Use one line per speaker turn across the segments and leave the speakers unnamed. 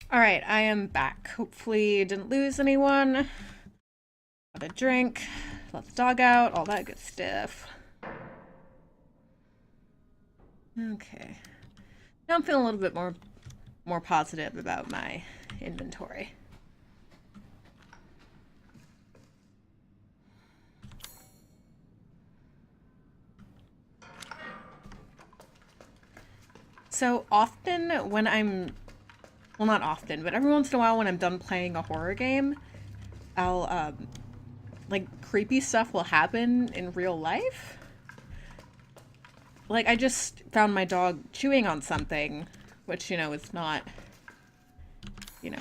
Alright, I am back. Hopefully didn't lose anyone. Got a drink, let the dog out, all that good stuff. Okay. Now I'm feeling a little bit more positive about my inventory. So often when well, not often, but every once in a while when I'm done playing a horror game, I'll, like, creepy stuff will happen in real life. Like, I just found my dog chewing on something, which, is not,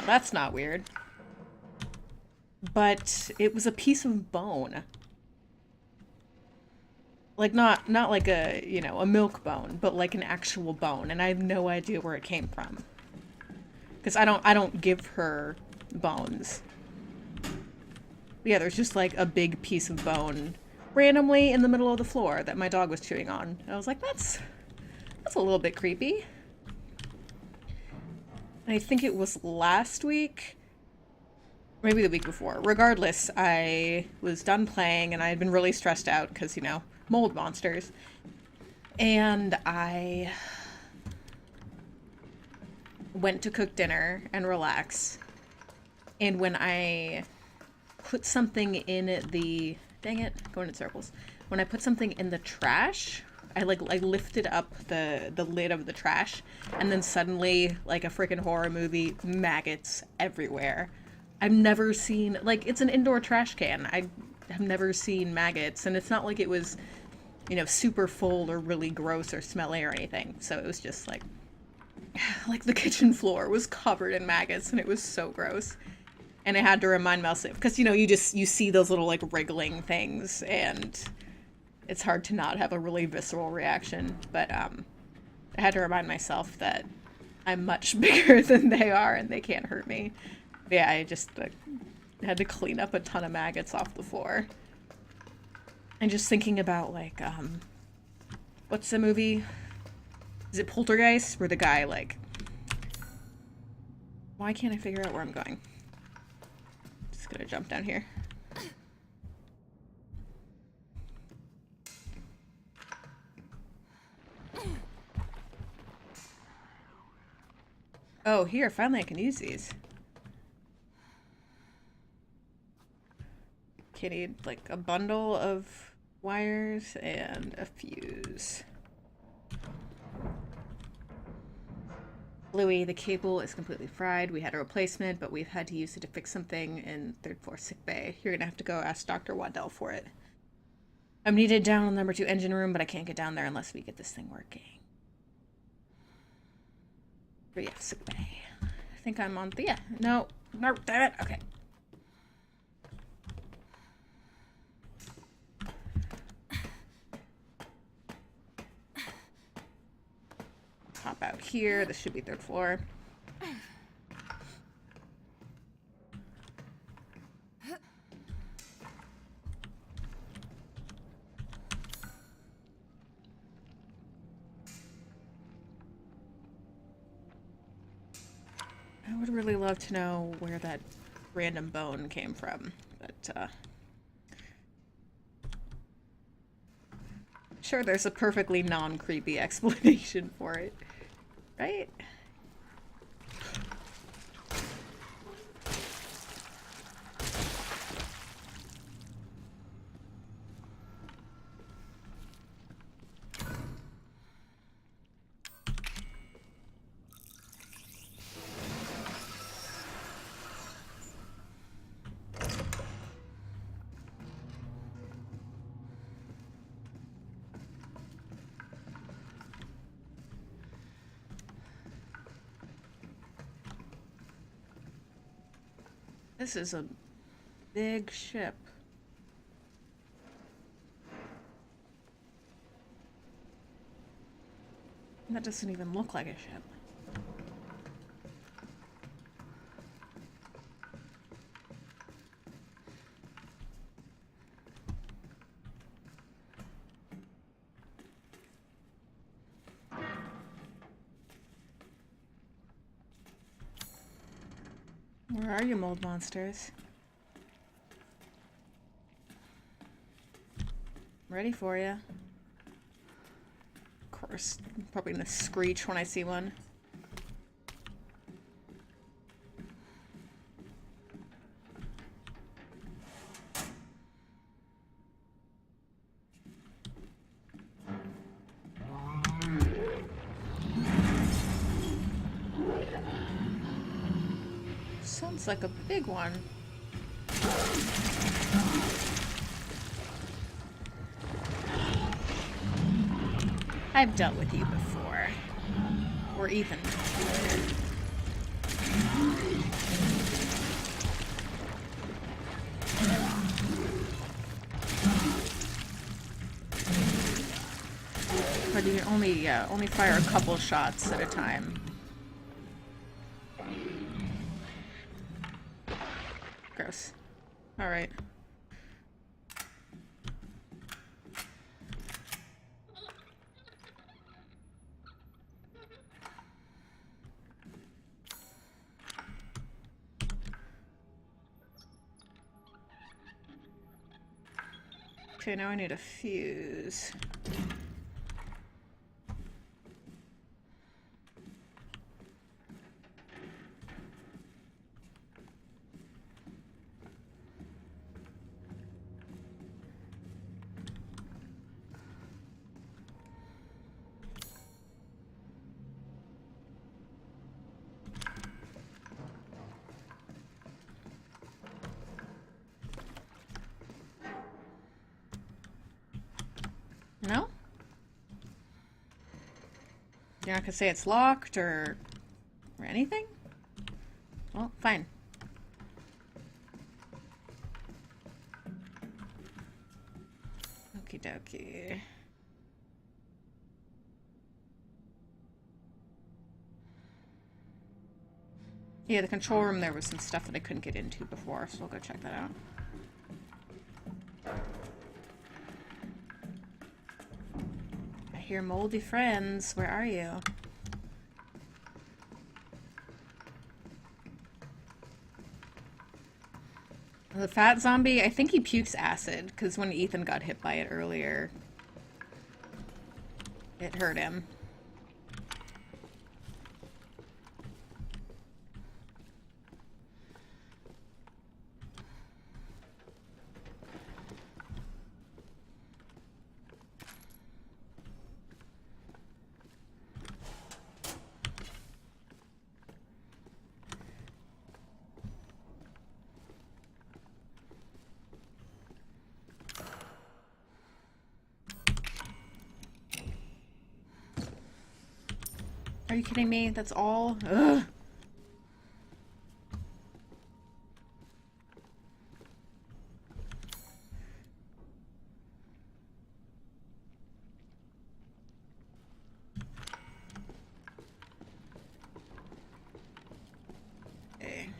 that's not weird. But it was a piece of bone. Like, not like a milk bone, but like an actual bone, and I have no idea where it came from. Because I don't give her bones. Yeah, there's just like a big piece of bone randomly in the middle of the floor that my dog was chewing on. And I was like, that's a little bit creepy. And I think it was last week, maybe the week before. Regardless, I was done playing and I had been really stressed out because, mold monsters. And I went to cook dinner and relax. And when I put something in the... Dang it, going in circles. When I put something in the trash, I lifted up the lid of the trash, and then suddenly, like a freaking horror movie, maggots everywhere. I've never seen... Like, it's an indoor trash can. I have never seen maggots, and it's not like it was, super full or really gross or smelly or anything. So it was just like the kitchen floor was covered in maggots, and it was so gross. And I had to remind myself, because, you see those little, like, wriggling things, and it's hard to not have a really visceral reaction. But, I had to remind myself that I'm much bigger than they are, and they can't hurt me. But yeah, I just had to clean up a ton of maggots off the floor. And just thinking about, like, what's the movie? Is it Poltergeist? Where the guy, like... Why can't I figure out where I'm going? Just gonna jump down here. Oh, here, finally I can use these. Okay, need, like, a bundle of wires and a fuse. Louis, the cable is completely fried. We had a replacement, but we've had to use it to fix something in third floor sick bay. You're gonna have to go ask Dr. Waddell for it. I'm needed down in the number 2 engine room, but I can't get down there unless we get this thing working. But yeah, sick bay. I think I'm on the... Yeah, no, damn it, okay. Hop out here. This should be third floor. I would really love to know where that random bone came from, but sure, there's a perfectly non-creepy explanation for it, right? This is a big ship. That doesn't even look like a ship. Where are you, mold monsters? I'm ready for you. Of course, I'm probably gonna screech when I see one. Sounds like a big one. I've dealt with you before. Or Ethan. But you can only fire a couple shots at a time. Gross. Alright. Okay, now I need a fuse. No? You're not gonna say it's locked or anything? Well, fine. Okie dokie. Yeah, the control room, there was some stuff that I couldn't get into before, so we'll go check that out. I hear moldy friends. Where are you? The fat zombie, I think he pukes acid, because when Ethan got hit by it earlier, it hurt him. Are you kidding me? That's all? Ugh. Okay.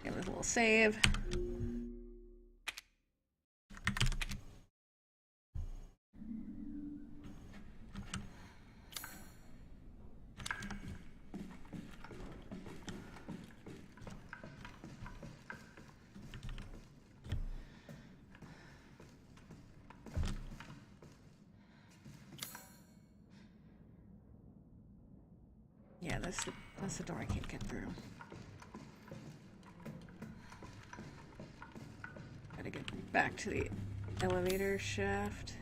Give it a little save. Yeah, that's the door I can't get through. Gotta get back to the elevator shaft.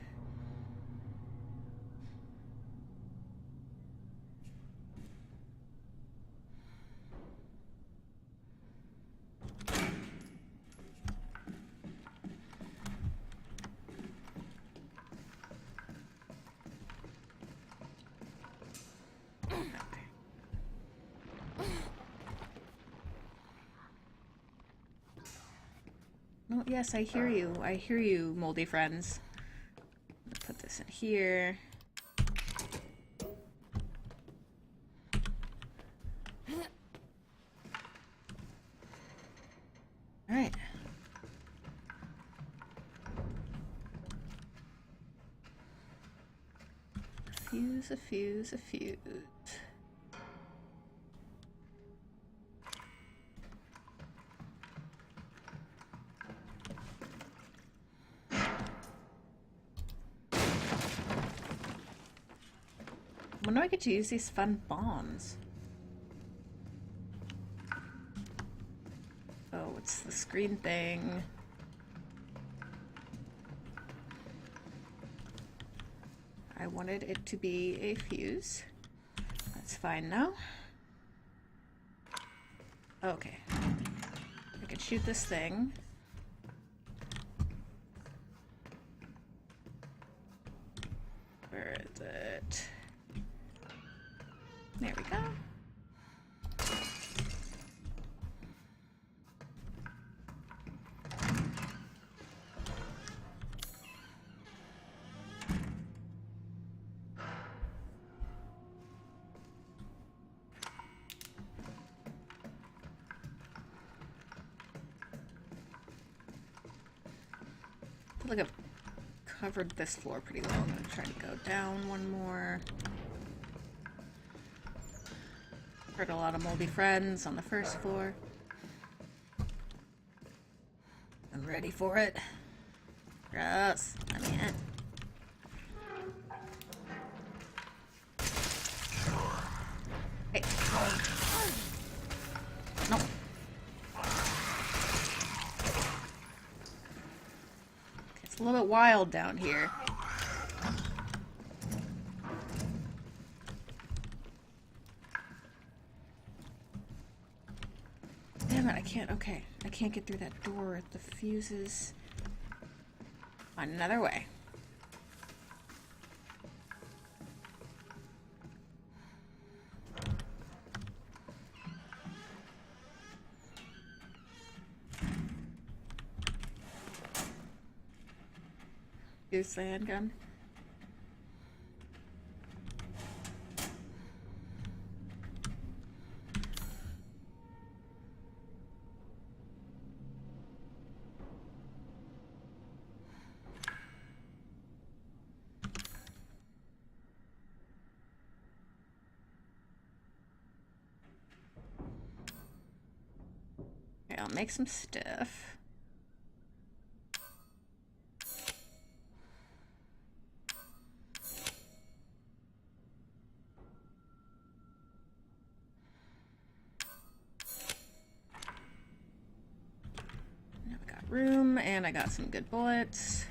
Oh, yes, I hear you. I hear you, moldy friends. Put this in here. Alright. fuse, a fuse, a fuse. When do I get to use these fun bombs? Oh, it's the screen thing. I wanted it to be a fuse. That's fine now. Okay. I can shoot this thing. Where is it? There we go. I feel like I've covered this floor pretty well. I'm gonna try to go down one more. Heard a lot of moldy friends on the first floor. I'm ready for it. Gross. Let me in. Hey. No. It's a little bit wild down here. Damn it, I can't, okay. I can't get through that door. The fuses. Another way. Use the handgun. Okay, I'll make some stuff. Room, and I got some good bullets.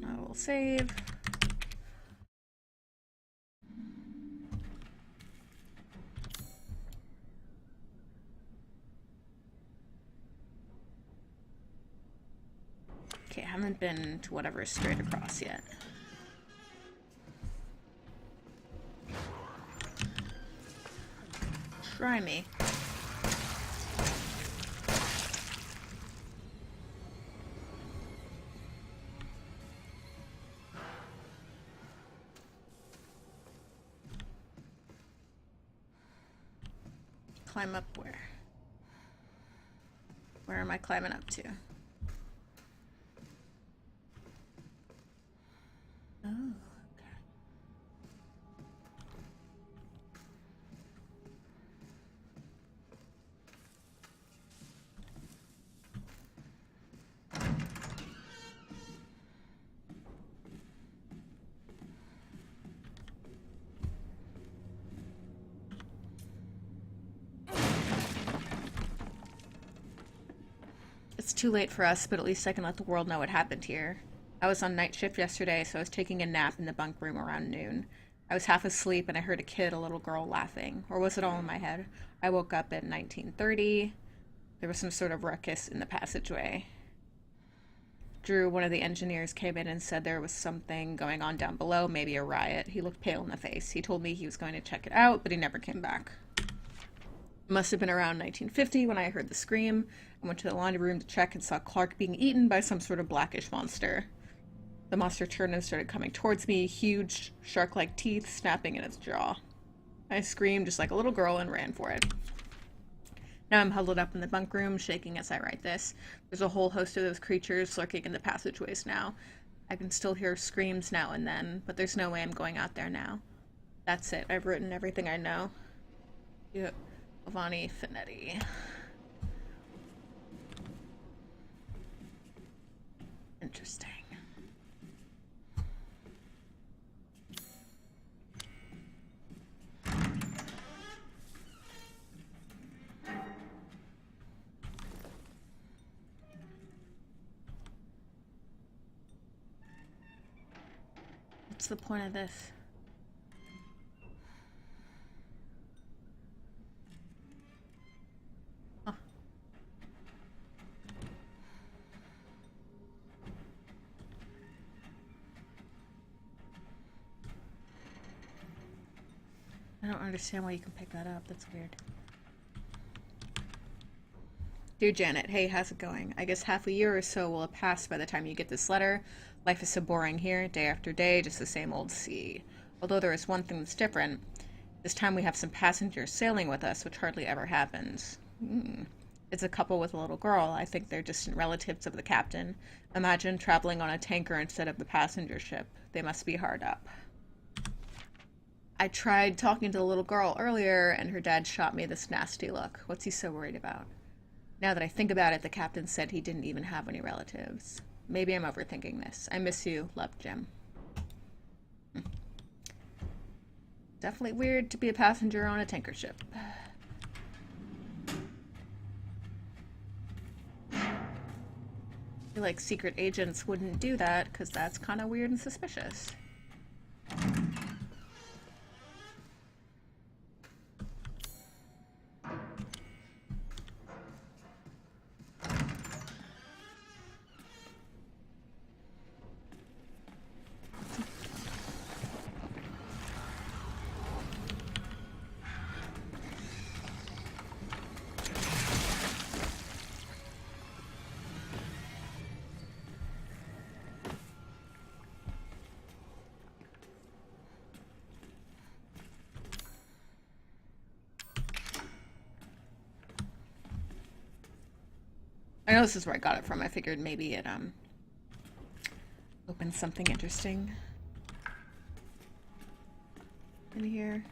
I will save. Okay, I haven't been to whatever is straight across yet. Try me. Climb up where? Where am I climbing up to? Oh. It's too late for us, but at least I can let the world know what happened here. I was on night shift yesterday, so I was taking a nap in the bunk room around noon. I was half asleep and I heard a kid, a little girl, laughing. Or was it all in my head? I woke up at 1930. There was some sort of ruckus in the passageway. Drew, one of the engineers, came in and said there was something going on down below, maybe a riot. He looked pale in the face. He told me he was going to check it out, but he never came back. It must have been around 1950 when I heard the scream. I went to the laundry room to check and saw Clark being eaten by some sort of blackish monster. The monster turned and started coming towards me, huge, shark-like teeth snapping in its jaw. I screamed just like a little girl and ran for it. Now I'm huddled up in the bunk room, shaking as I write this. There's a whole host of those creatures lurking in the passageways now. I can still hear screams now and then, but there's no way I'm going out there now. That's it. I've written everything I know. Yep. Giovanni Finetti. Interesting. What's the point of this? Oh. I don't understand why you can pick that up. That's weird. Dear Janet, hey, how's it going? I guess half a year or so will have passed by the time you get this letter. Life is so boring here, day after day, just the same old sea. Although there is one thing that's different. This time we have some passengers sailing with us, which hardly ever happens. It's a couple with a little girl. I think they're distant relatives of the captain. Imagine traveling on a tanker instead of the passenger ship. They must be hard up. I tried talking to the little girl earlier, and her dad shot me this nasty look. What's he so worried about? Now that I think about it, the captain said he didn't even have any relatives. Maybe I'm overthinking this. I miss you. Love, Jim. Definitely weird to be a passenger on a tanker ship. I feel like secret agents wouldn't do that, because that's kind of weird and suspicious. I know this is where I got it from. I figured maybe it opens something interesting in here.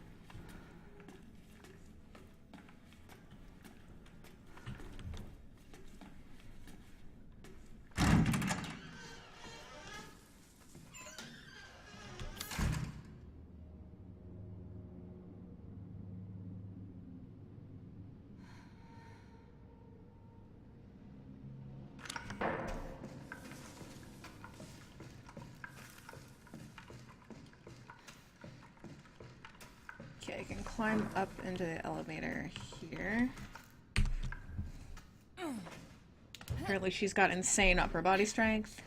Okay, I can climb up into the elevator here. Apparently she's got insane upper body strength.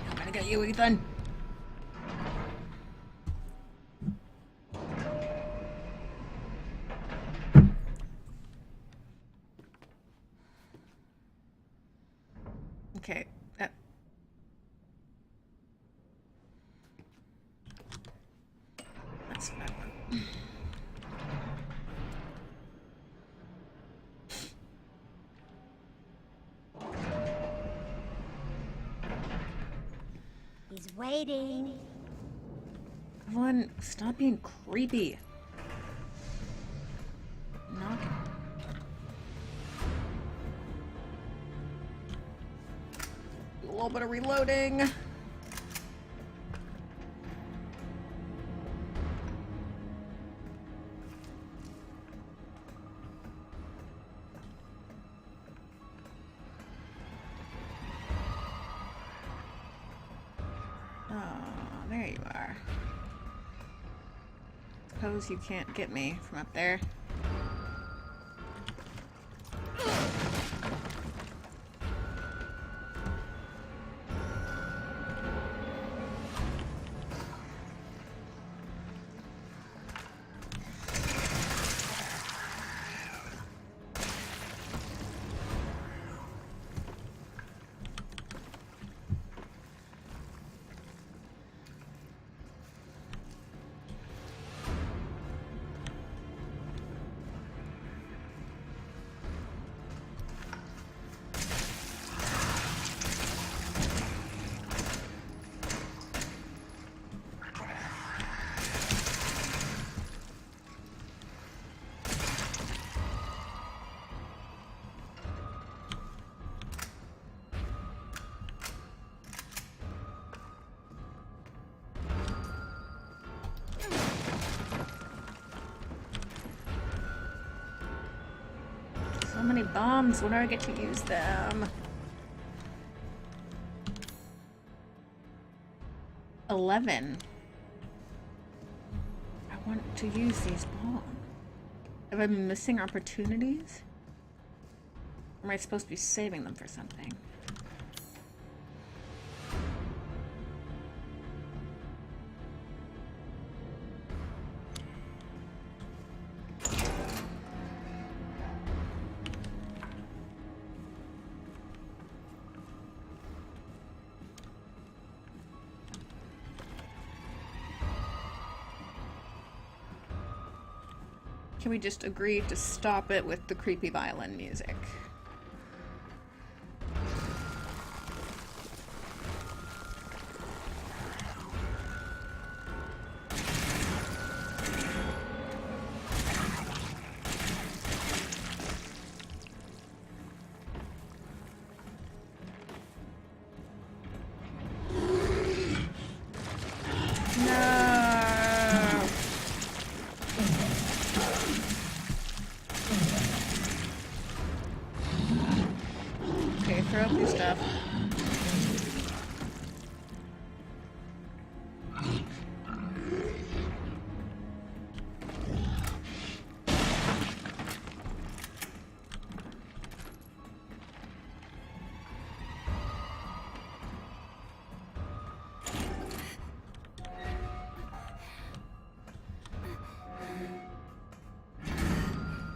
I'm gonna get you, Ethan. Okay, that's bad.
He's waiting.
Evelyn, stop being creepy. Knock. Do a little bit of reloading. There you are. Suppose you can't get me from up there. many bombs. When do I get to use them? 11. I want to use these bombs. Have I been missing opportunities? Or am I supposed to be saving them for something? Can we just agree to stop it with the creepy violin music?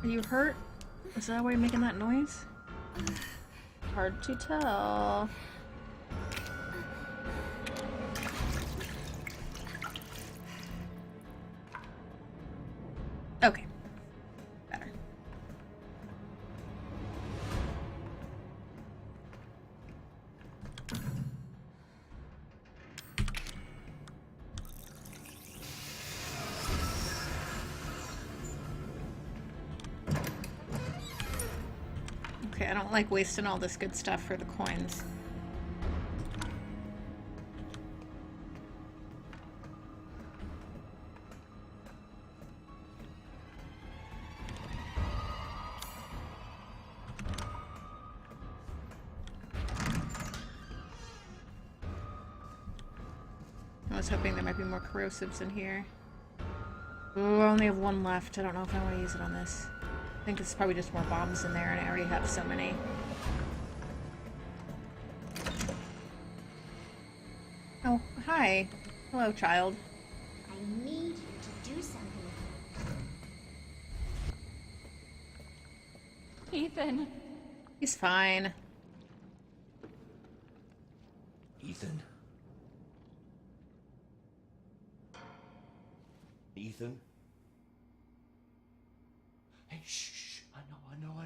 Are you hurt? Is that why you're making that noise? Hard to tell. Okay. Better. Okay, I don't like wasting all this good stuff for the coins. I was hoping there might be more corrosives in here. Ooh, I only have one left. I don't know if I want to use it on this. I think it's probably just more bombs in there, and I already have so many. Oh, hi. Hello, child.
I need you to do something.
Ethan.
He's fine.
Ethan? Ethan? Hey, shh. I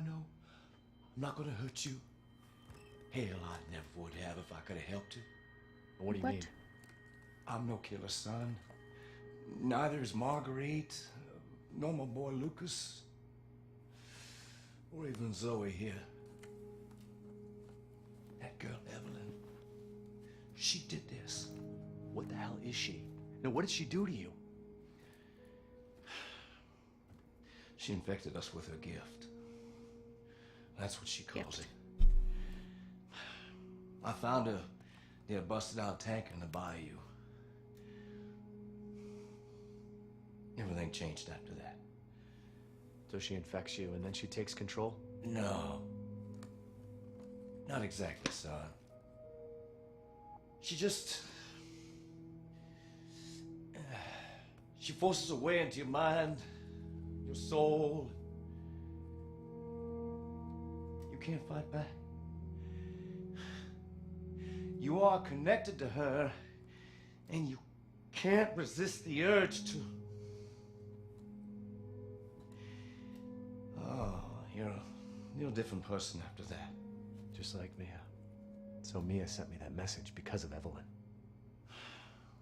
know. I'm not gonna hurt you. Hell, I never would have if I could have helped you.
What do you mean?
I'm no killer, son. Neither is Marguerite, nor my boy Lucas, or even Zoe here. That girl, Evelyn, she did this.
What the hell is she? Now, what did she do to you?
She infected us with her gift. That's what she calls it. I found her near a busted out tank in the bayou. Everything changed after that.
So she infects you and then she takes control?
No. Not exactly, son. She just... She forces her way into your mind, your soul. You can't fight back. You are connected to her, and you can't resist the urge to... Oh, you're a different person after that.
Just like Mia. So Mia sent me that message because of Evelyn.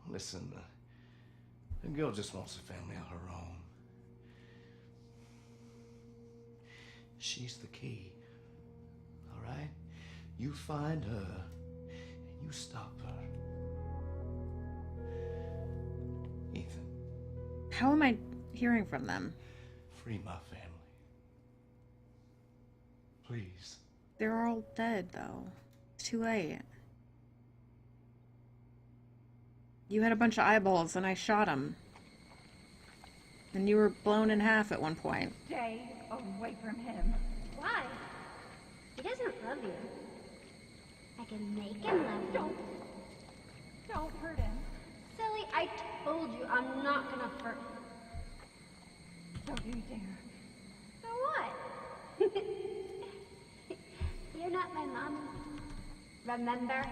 Listen, the girl just wants a family of her own. She's the key, all right? You find her, and you stop her. Ethan.
How am I hearing from them?
Free my family. Please.
They're all dead, though. It's too late. You had a bunch of eyeballs, and I shot them. And you were blown in half at one point.
Stay away from him.
Why? He doesn't love you. I can make him love you.
Don't hurt him.
Silly, I told you I'm not gonna hurt him.
Don't you dare.
So what? You're not my mom. Remember?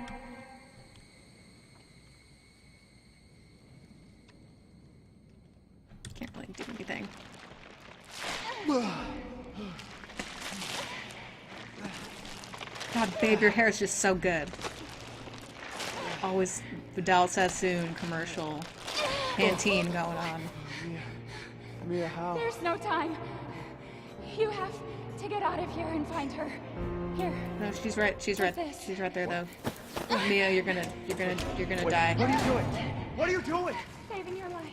Can't really do anything. God, babe, your hair is just so good. Always Vidal Sassoon commercial Pantene going on.
Mia, how?
There's no time. You have to get out of here and find her. Here.
No, she's right. She's right.
This.
She's right there, though. Mia, you're gonna
Wait,
die.
What are you doing? What are you doing?
Saving your life.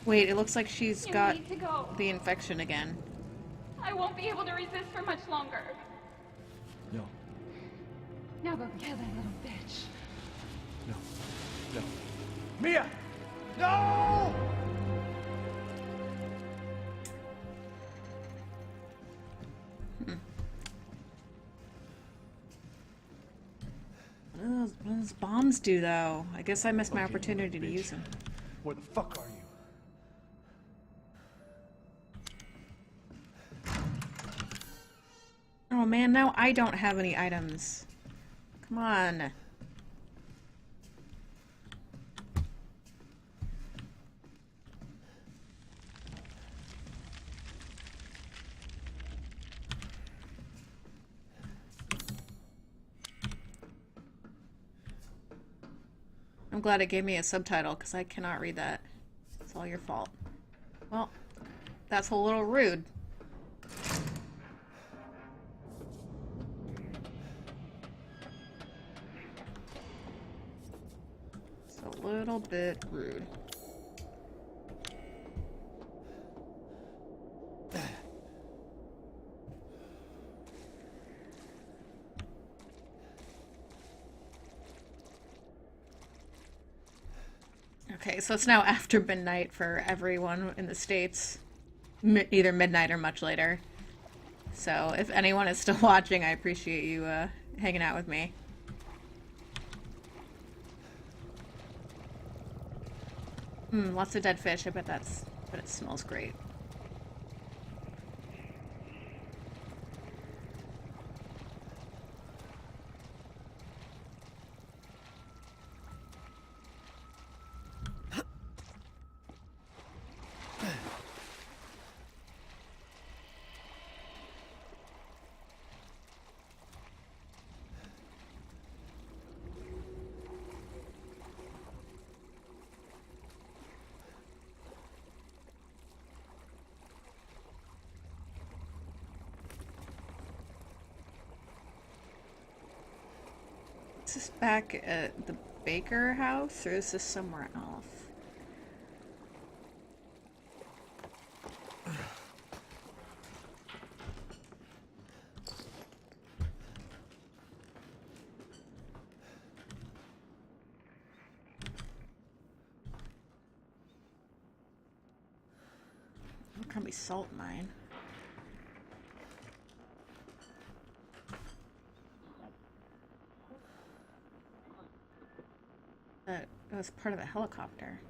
Wait, it looks like she's
You
got
need to go.
the infection again.
I won't be able to resist for much longer.
No,
Now go kill that little bitch.
no, no. Mia! No!
What do those bombs do, though? I guess I missed my
Okay,
opportunity to
bitch.
use them.
Where the fuck are you?
Oh man, now I don't have any items. Come on. I'm glad it gave me a subtitle, because I cannot read that. It's all your fault. Well, that's a little rude. It's a little bit rude. Okay, so it's now after midnight for everyone in the States. Either midnight or much later. So if anyone is still watching, I appreciate you hanging out with me. Lots of dead fish. I bet it smells great. Is this back at the Baker house, or is this somewhere else? It'll probably salt mine. It was part of a helicopter.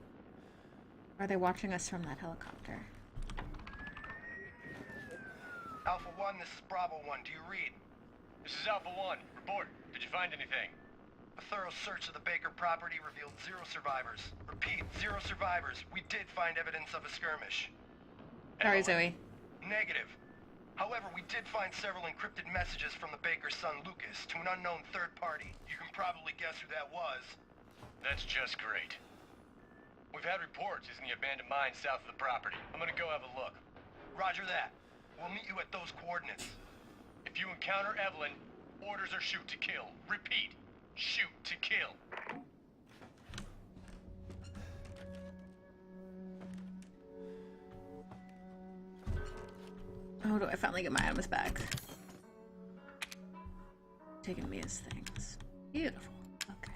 Are they watching us from that helicopter?
Alpha 1, this is Bravo 1. Do you read?
This is Alpha 1. Report. Did you find anything?
A thorough search of the Baker property revealed 0 survivors. Repeat, 0 survivors. We did find evidence of a skirmish.
Sorry, Zoe.
Negative. However, we did find several encrypted messages from the Baker's son Lucas to an unknown third party. You can probably guess who that was.
That's just great. We've had reports he's in the abandoned mine south of the property. I'm gonna go have a look.
Roger that. We'll meet you at those coordinates.
If you encounter Evelyn, orders are shoot to kill. Repeat, shoot to kill.
Oh, do I finally get my items back? taking me as things. Beautiful. Okay.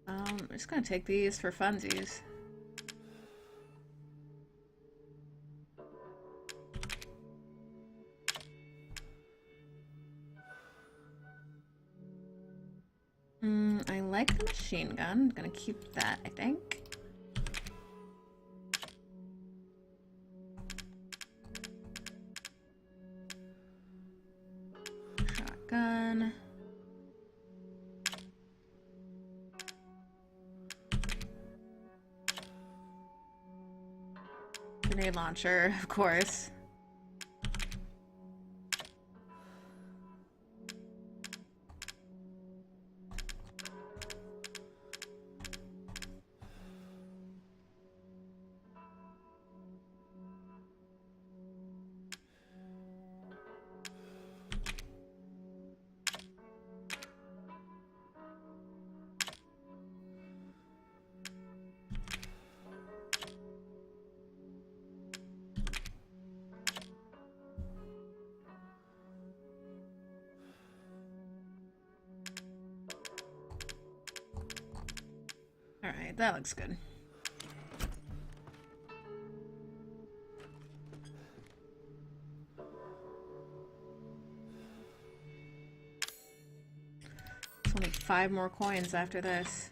I'm just gonna take these for funsies. I like the machine gun. I'm gonna keep that, I think. Shotgun. Grenade launcher, of course. Alright, that looks good. There's only 5 more coins after this.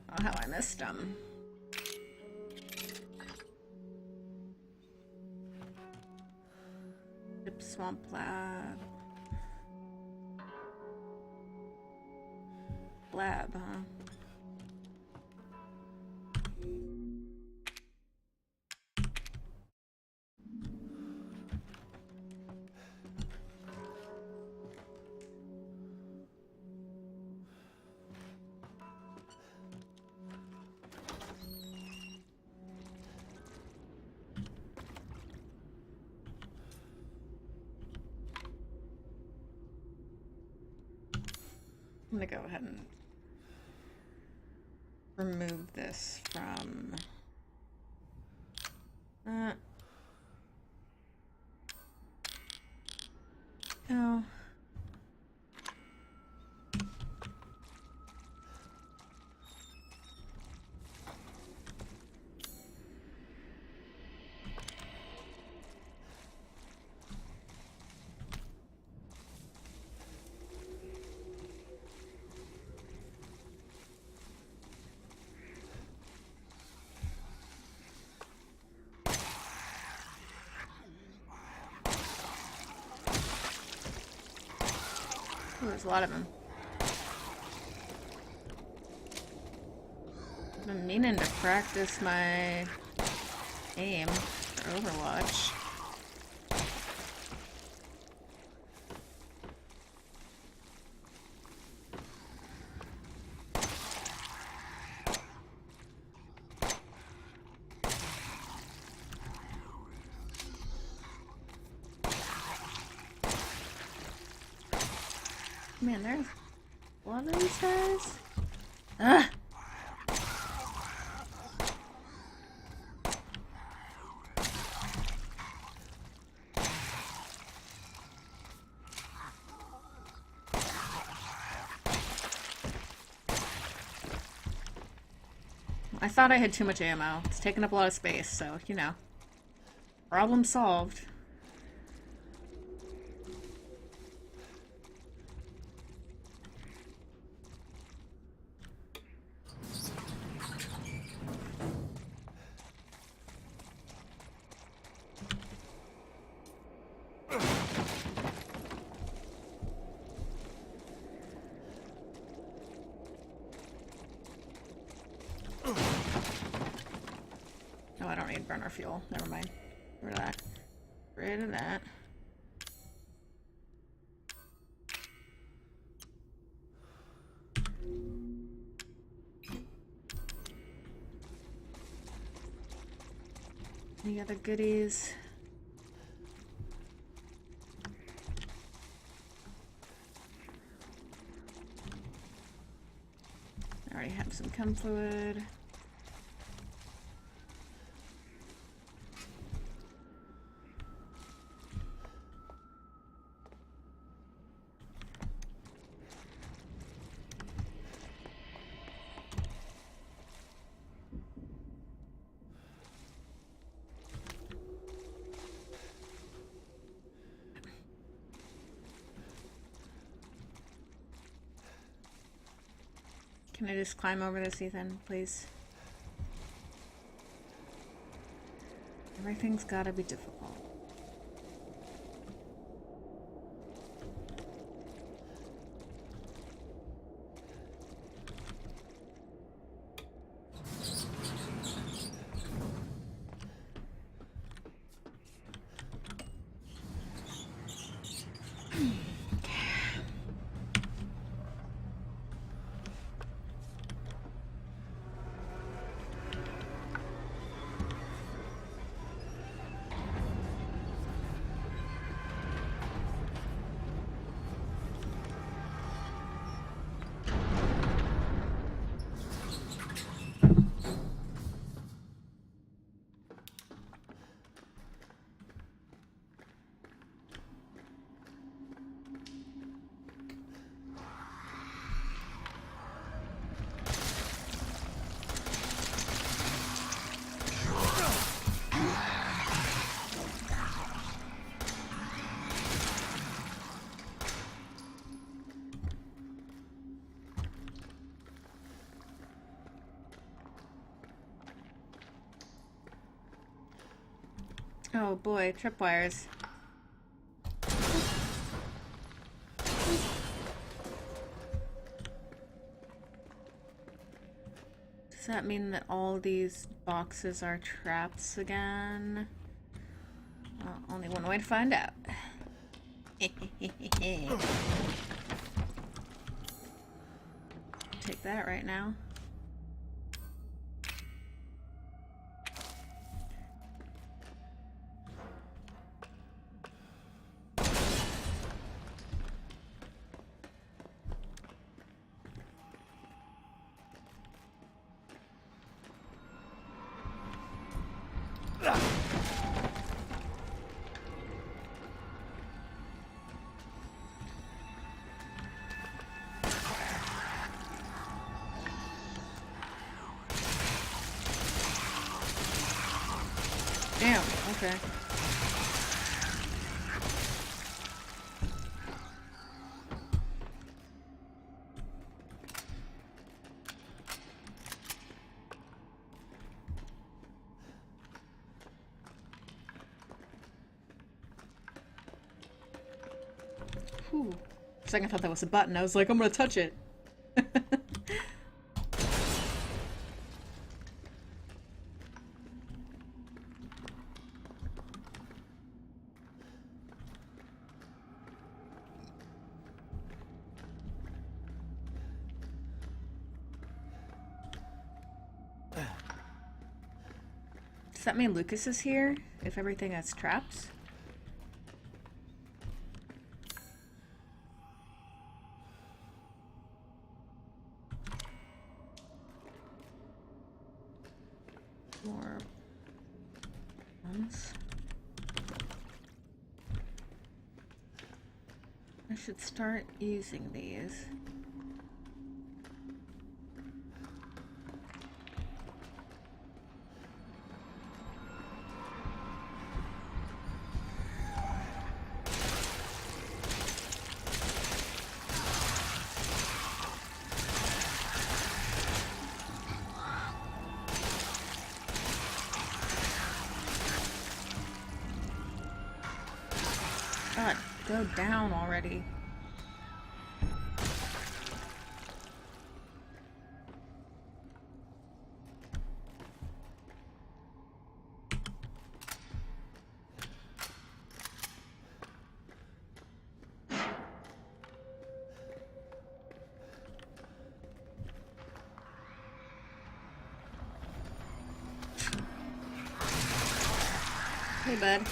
Oh, how I missed them. Swamp Lab. Lab, huh? I'm gonna go ahead and remove this from oh. Ooh, there's a lot of them. I've been meaning to practice my aim for Overwatch. Man, there's a lot of these guys. Ugh! I thought I had too much ammo. It's taking up a lot of space, so, you know. Problem solved. Oh, I don't need burner fuel. Never mind. Get rid of that. Get rid of that. Any other goodies? I already have some chem fluid. Can I just climb over this, Ethan, please? Everything's gotta be difficult. Oh boy, tripwires. Does that mean that all these boxes are traps again? Well, only one way to find out. Take that right now. Damn, okay. Whew. For a second I thought that was a button. I was like, I'm gonna touch it. Does that mean Lucas is here? If everything has traps? More bombs. I should start using these. God, go down already. Hey, bud.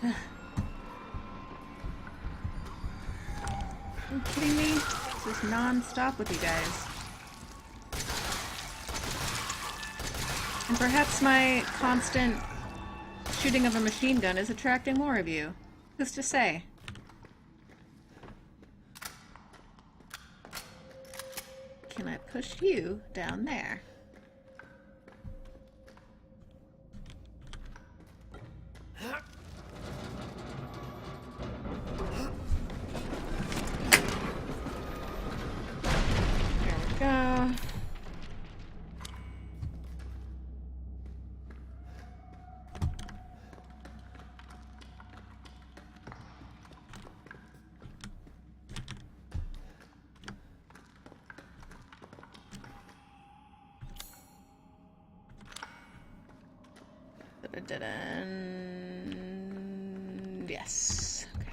Are you kidding me? This is non-stop with you guys. And perhaps my constant shooting of a machine gun is attracting more of you. Who's to say? Can I push you down there? There we go. But it didn't. Yes. Okay.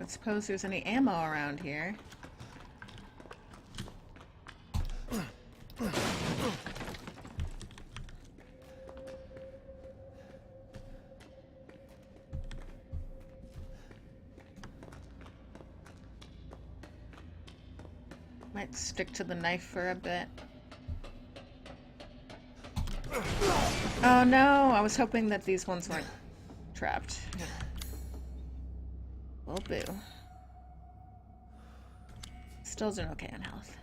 I suppose there's any ammo around here. Might stick to the knife for a bit. Oh no, I was hoping that these ones weren't trapped. Well, boo. Still doing okay on health.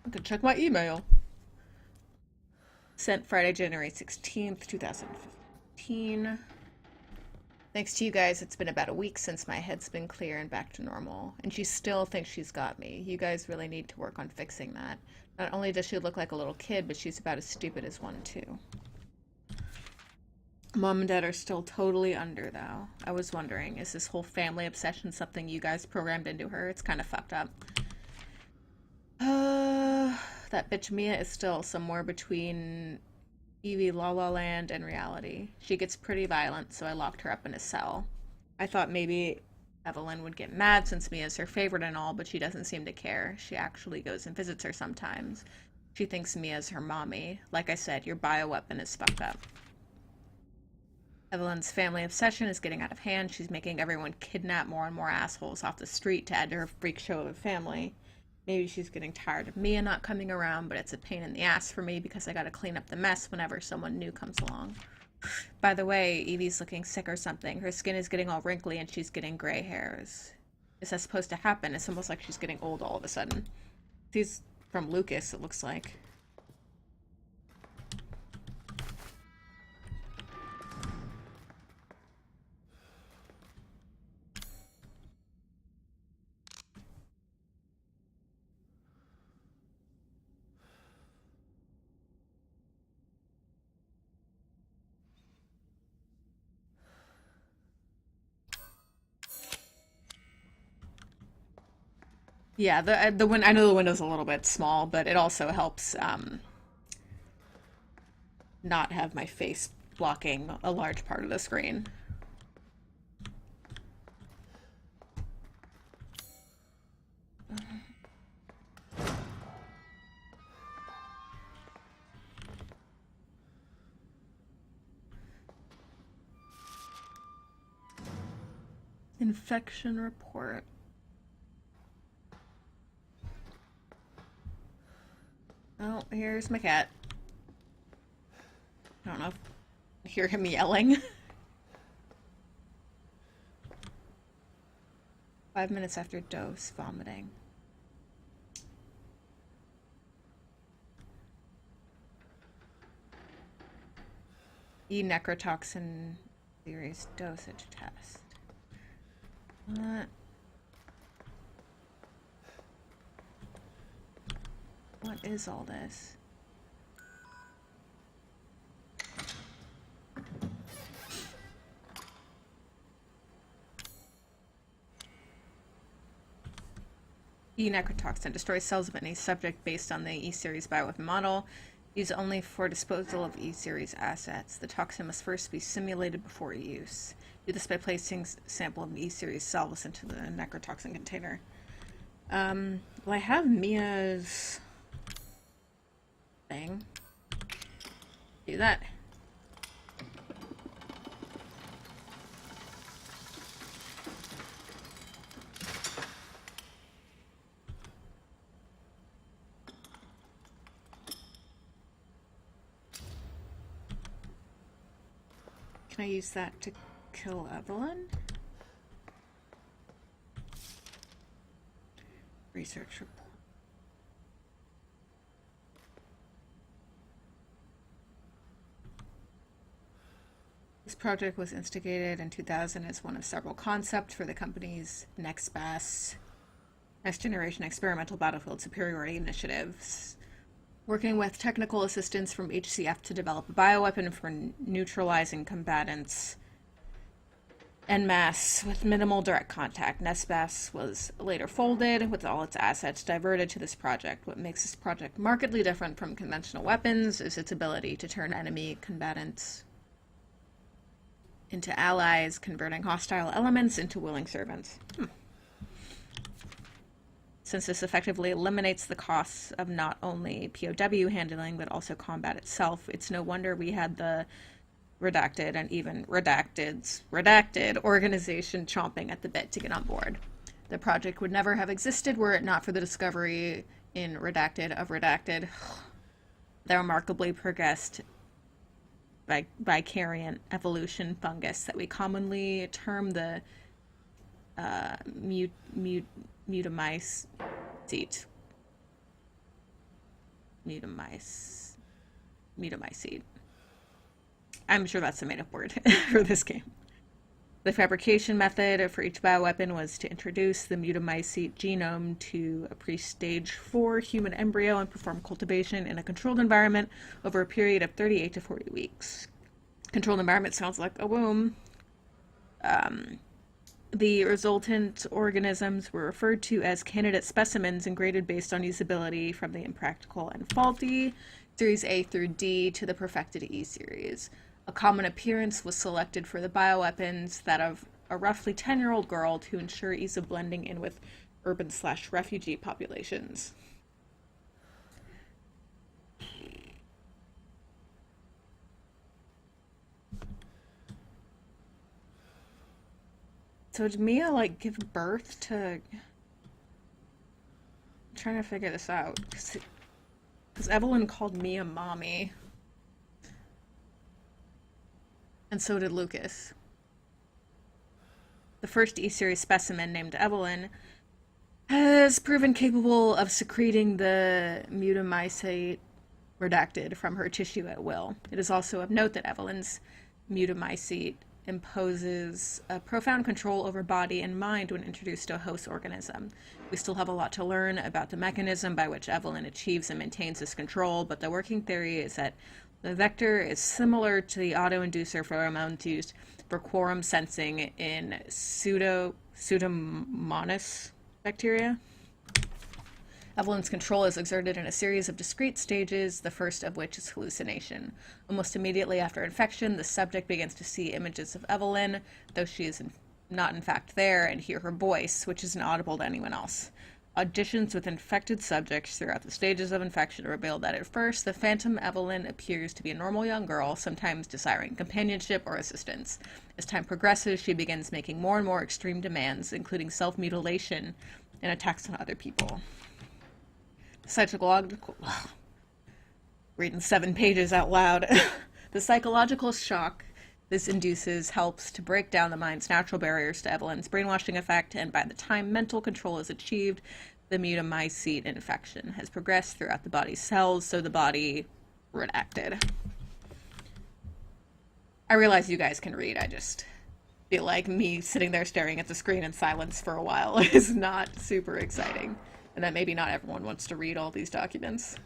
I can check my email. Sent Friday, January 16th, 2015. Thanks to you guys, it's been about a week since my head's been clear and back to normal. And she still thinks she's got me. You guys really need to work on fixing that. Not only does she look like a little kid, but she's about as stupid as one, too. Mom and Dad are still totally under, though. I was wondering, is this whole family obsession something you guys programmed into her? It's kind of fucked up. That bitch Mia is still somewhere between Evie La La Land and reality. She gets pretty violent, so I locked her up in a cell. I thought maybe Evelyn would get mad since Mia's her favorite and all, but she doesn't seem to care. She actually goes and visits her sometimes. She thinks Mia's her mommy. Like I said, your bioweapon is fucked up. Evelyn's family obsession is getting out of hand. She's making everyone kidnap more and more assholes off the street to add to her freak show of a family. Maybe she's getting tired of Mia not coming around, but it's a pain in the ass for me because I gotta clean up the mess whenever someone new comes along. By the way, Evie's looking sick or something. Her skin is getting all wrinkly and she's getting gray hairs. Is that supposed to happen? It's almost like she's getting old all of a sudden. She's from Lucas, it looks like. Yeah, I know the window's a little bit small, but it also helps not have my face blocking a large part of the screen. Infection report. Oh, here's my cat. I don't know if you hear him yelling. 5 minutes after dose, vomiting. Necrotoxin series dosage test. What is all this? E-necrotoxin destroys cells of any subject based on the E-series bioweapon model. Used only for disposal of E-series assets. The toxin must first be simulated before use. Do this by placing sample of E-series cells into the necrotoxin container. Well, I have Mia's thing. Do that. Can I use that to kill Evelyn? Research report. This project was instigated in 2000 as one of several concepts for the company's next generation experimental battlefield superiority initiatives. Working with technical assistance from HCF to develop a bioweapon for neutralizing combatants en masse with minimal direct contact. NESBAS was later folded, with all its assets diverted to this project. What makes this project markedly different from conventional weapons is its ability to turn enemy combatants into allies, converting hostile elements into willing servants. Since this effectively eliminates the costs of not only POW handling, but also combat itself, it's no wonder we had the redacted and even redacted organization chomping at the bit to get on board. The project would never have existed were it not for the discovery in Redacted of Redacted, the remarkably progressed vicariant evolution fungus that we commonly term the mutamycete. Mutamycete. I'm sure that's a made-up word for this game. The fabrication method for each bioweapon was to introduce the mutamycete genome to a pre-stage 4 human embryo and perform cultivation in a controlled environment over a period of 38 to 40 weeks. Controlled environment sounds like a womb. The resultant organisms were referred to as candidate specimens and graded based on usability from the impractical and faulty, Series A through D, to the perfected E series. A common appearance was selected for the bioweapons, that of a roughly 10-year-old girl, to ensure ease of blending in with urban/refugee populations. So did Mia, like, give birth to... I'm trying to figure this out. Because Evelyn called Mia mommy. And so did Lucas. The first E-series specimen, named Evelyn, has proven capable of secreting the mutamycete redacted from her tissue at will. It is also of note that Evelyn's mutamycete imposes a profound control over body and mind when introduced to a host organism. We still have a lot to learn about the mechanism by which Evelyn achieves and maintains this control, but the working theory is that the vector is similar to the auto-inducer pheromones used for quorum sensing in Pseudomonas bacteria. Evelyn's control is exerted in a series of discrete stages, the first of which is hallucination. Almost immediately after infection, the subject begins to see images of Evelyn, though she is not in fact there, and hear her voice, which is inaudible to anyone else. Auditions with infected subjects throughout the stages of infection reveal that at first, the phantom Evelyn appears to be a normal young girl, sometimes desiring companionship or assistance. As time progresses, she begins making more and more extreme demands, including self-mutilation and attacks on other people. Psychological... Reading 7 pages out loud. The psychological shock this induces helps to break down the mind's natural barriers to Evelyn's brainwashing effect, and by the time mental control is achieved, the mutamycete infection has progressed throughout the body's cells, so the body redacted. I realize you guys can read, I just feel like me sitting there staring at the screen in silence for a while is not super exciting, and that maybe not everyone wants to read all these documents.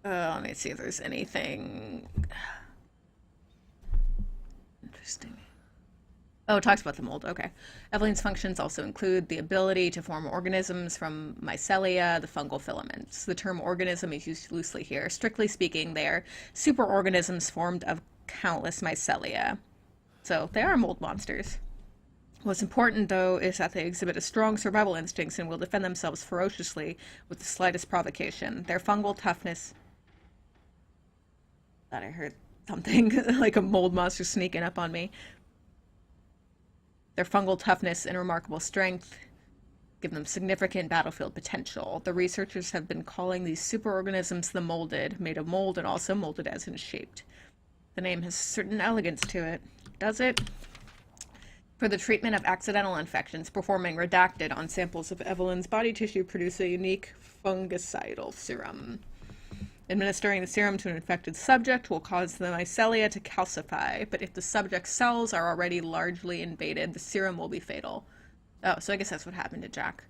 Let me see if there's anything. Interesting. Oh, it talks about the mold. Okay. Evelyn's functions also include the ability to form organisms from mycelia, the fungal filaments. The term organism is used loosely here. Strictly speaking, they are superorganisms formed of countless mycelia. So they are mold monsters. What's important, though, is that they exhibit a strong survival instincts and will defend themselves ferociously with the slightest provocation. Their fungal toughness... Thought I heard something like a mold monster sneaking up on me. Their fungal toughness and remarkable strength give them significant battlefield potential. The researchers have been calling these superorganisms the molded, made of mold and also molded as in shaped. The name has certain elegance to it. Does it? For the treatment of accidental infections, performing redacted on samples of Evelyn's body tissue produce a unique fungicidal serum. Administering the serum to an infected subject will cause the mycelia to calcify, but if the subject's cells are already largely invaded, the serum will be fatal. Oh, so I guess that's what happened to Jack.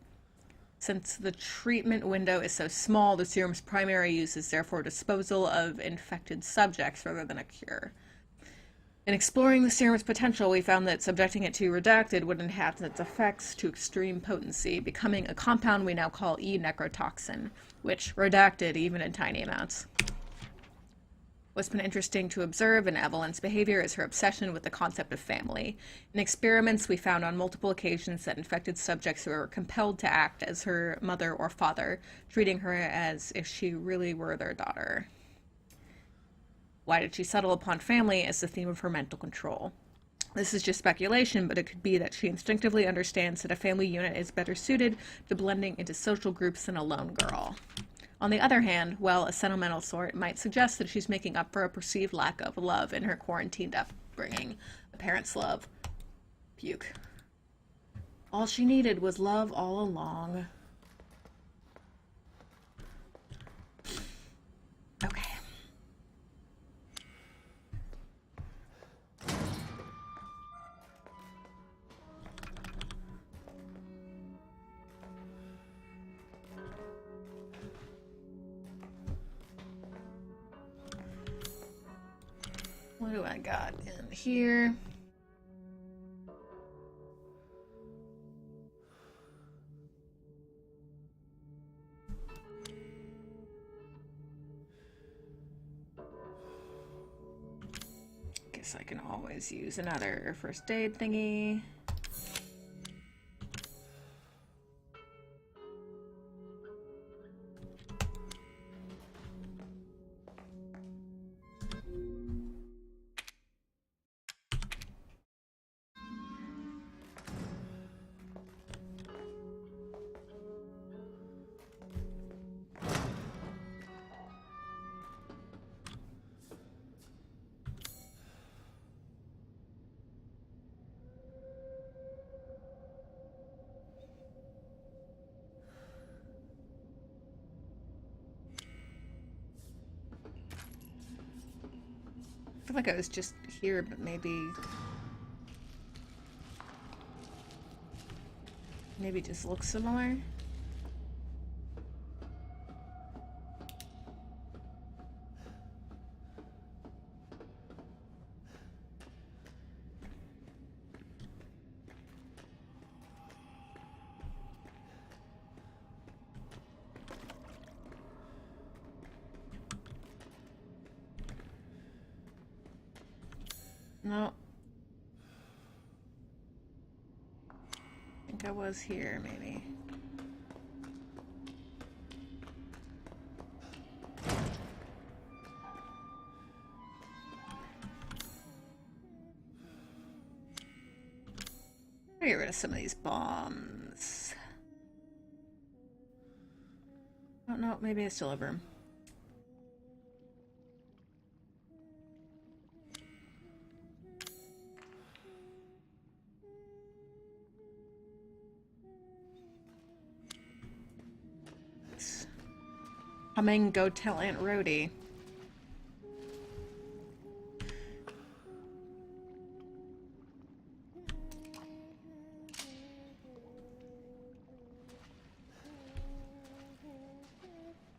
Since the treatment window is so small, the serum's primary use is therefore disposal of infected subjects rather than a cure. In exploring the serum's potential, we found that subjecting it to redacted would enhance its effects to extreme potency, becoming a compound we now call E-necrotoxin, which redacted even in tiny amounts. What's been interesting to observe in Evelyn's behavior is her obsession with the concept of family. In experiments, we found on multiple occasions that infected subjects were compelled to act as her mother or father, treating her as if she really were their daughter. Why did she settle upon family as the theme of her mental control? This is just speculation, but it could be that she instinctively understands that a family unit is better suited to blending into social groups than a lone girl. On the other hand, well, a sentimental sort might suggest that she's making up for a perceived lack of love in her quarantined upbringing. A parent's love. Puke. All she needed was love all along. Okay. What do I got in here? Guess I can always use another first aid thingy. I feel like I was just here, but maybe just looks similar. No. I think I was here, maybe. I'll get rid of some of these bombs. Oh no, maybe I still have room. Humming, go tell Aunt Rhody.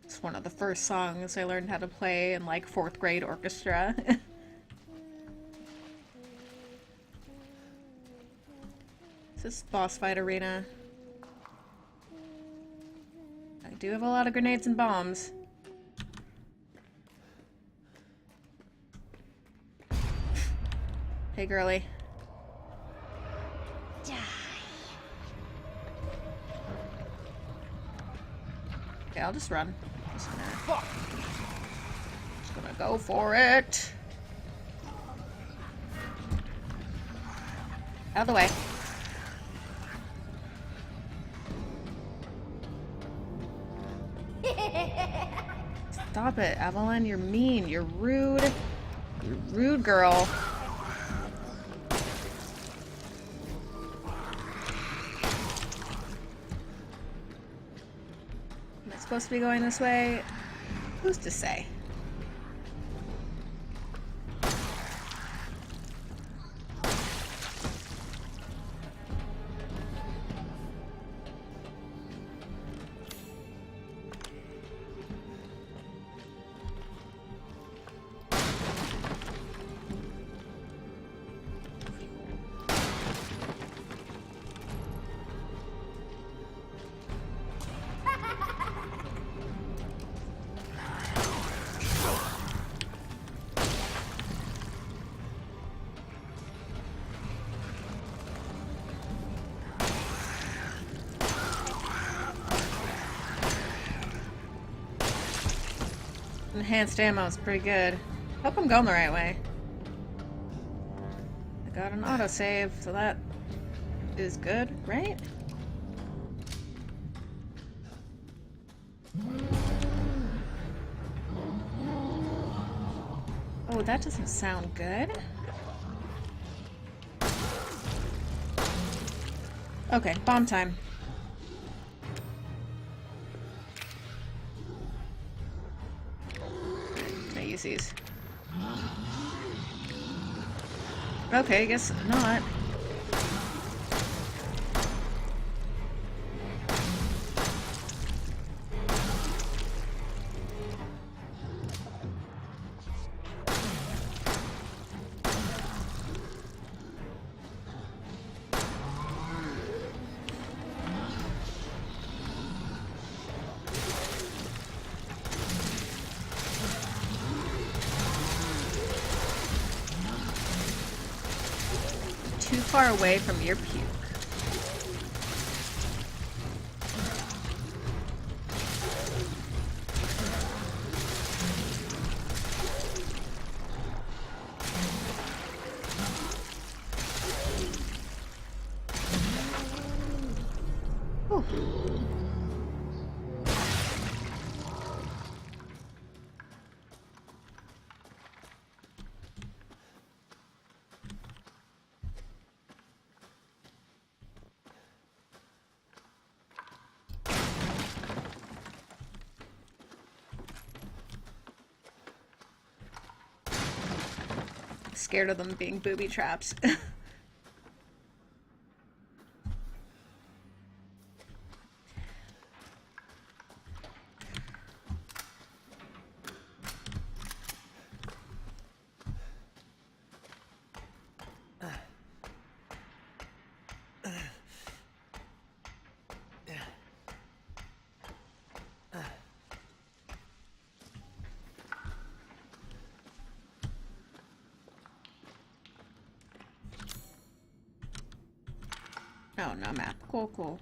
It's one of the first songs I learned how to play in like 4th grade orchestra. This boss fight arena. I do have a lot of grenades and bombs. Hey, girly. Okay, I'll just run. Just gonna go for it. Out of the way. Stop it, Evelyn. You're mean. You're rude. You're rude, girl. Am I supposed to be going this way? Who's to say? Enhanced ammo is pretty good. Hope I'm going the right way. I got an autosave, so that is good, right? Oh, that doesn't sound good. Okay, bomb time. These. Okay, I guess not. Too far away from your puke. Whew. Scared of them being booby traps. Oh, no map. Cool, cool.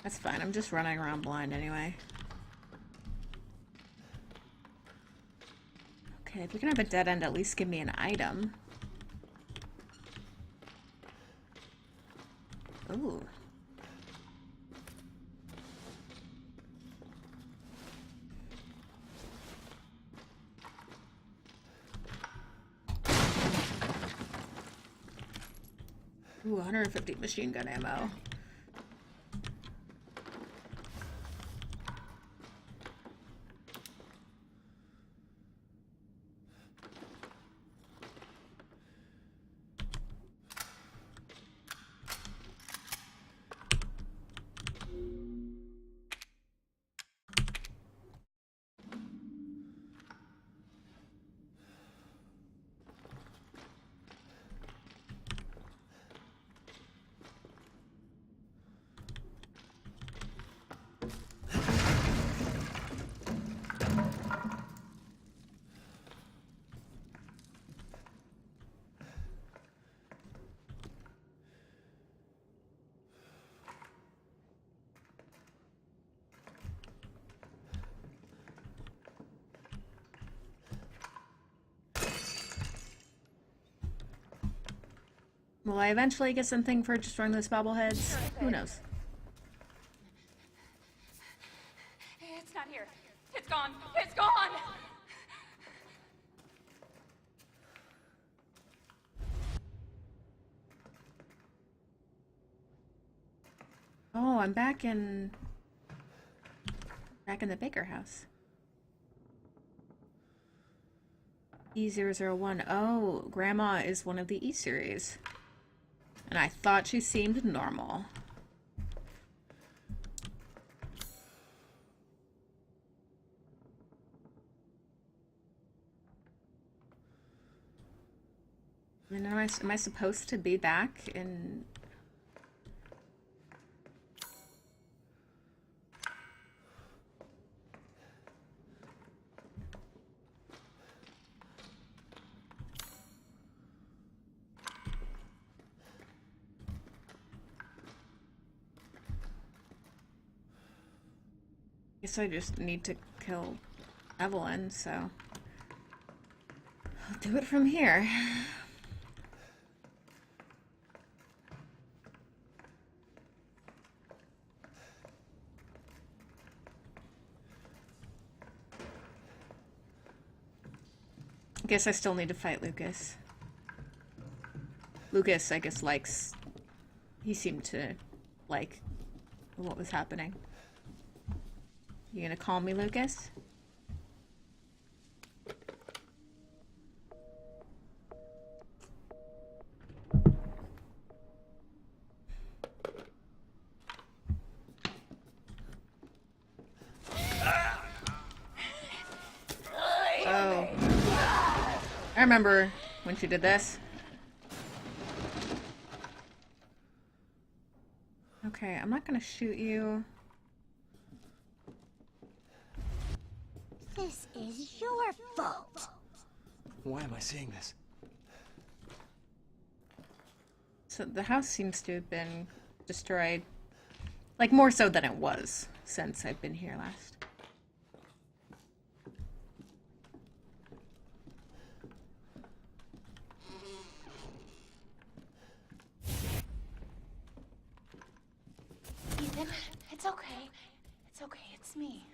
That's fine. I'm just running around blind anyway. Okay, if we can have a dead end, at least give me an item. Ooh. Ooh, 150 machine gun ammo. Will I eventually get something for destroying those bobbleheads? Who knows?
It's not here. It's gone. It's gone!
Oh, I'm back in the Baker house. E001. Oh, Grandma is one of the E series. And I thought she seemed normal. And am I supposed to be back in... Guess I just need to kill Evelyn, so I'll do it from here. Guess I still need to fight Lucas. Lucas, I guess, likes... He seemed to like what was happening. You gonna call me, Lucas? Oh. I remember when she did this. Okay, I'm not gonna shoot you.
This is your fault.
Why am I seeing this?
So the house seems to have been destroyed. Like, more so than it was since I've been here last.
Ethan, it's okay. It's okay, it's me.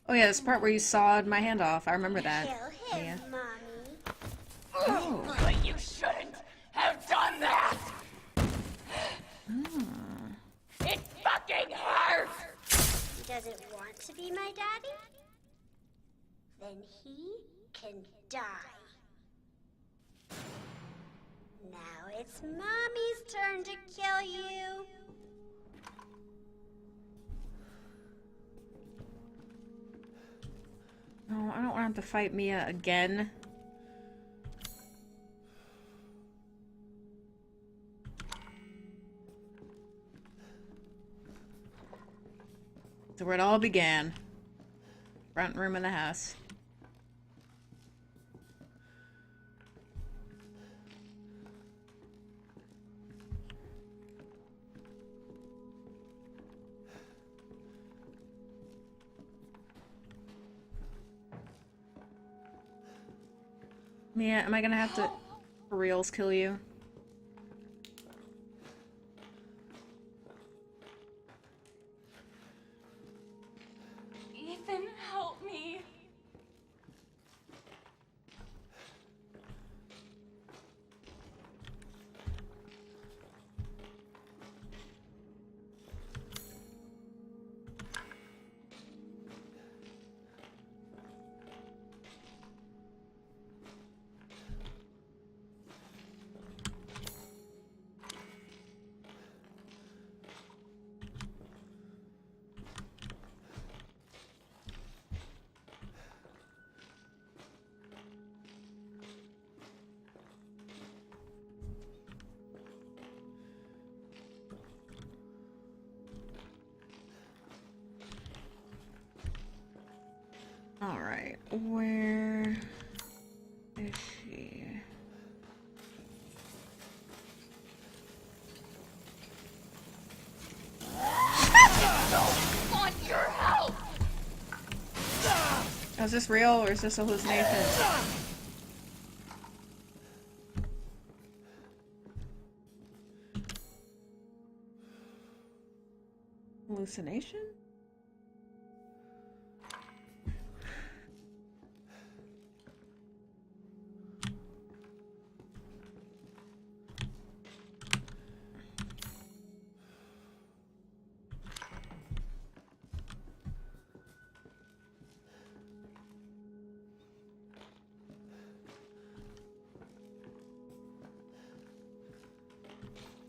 Oh yeah, this part where you sawed my hand off. I remember that.
Kill him,
Yeah.
Mommy.
Oh.
But you shouldn't have done that! It fucking hurts!
He doesn't want to be my daddy? Then he can die. Now it's Mommy's turn to kill you.
No, I don't want him to fight Mia again. So where it all began. Front room of the house. Mia, am I gonna have to for reals kill you?
Ethan, help me.
Alright, where is she?
Want your help!
Oh, is this real or is this a hallucination? hallucination?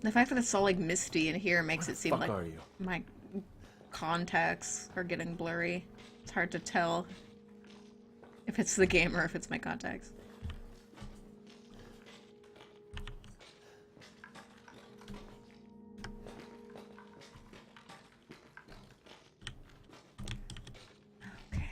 The fact that it's all like misty in here makes it seem
fuck
like
are you?
my contacts are getting blurry. It's hard to tell if it's the game or if it's my contacts. Okay.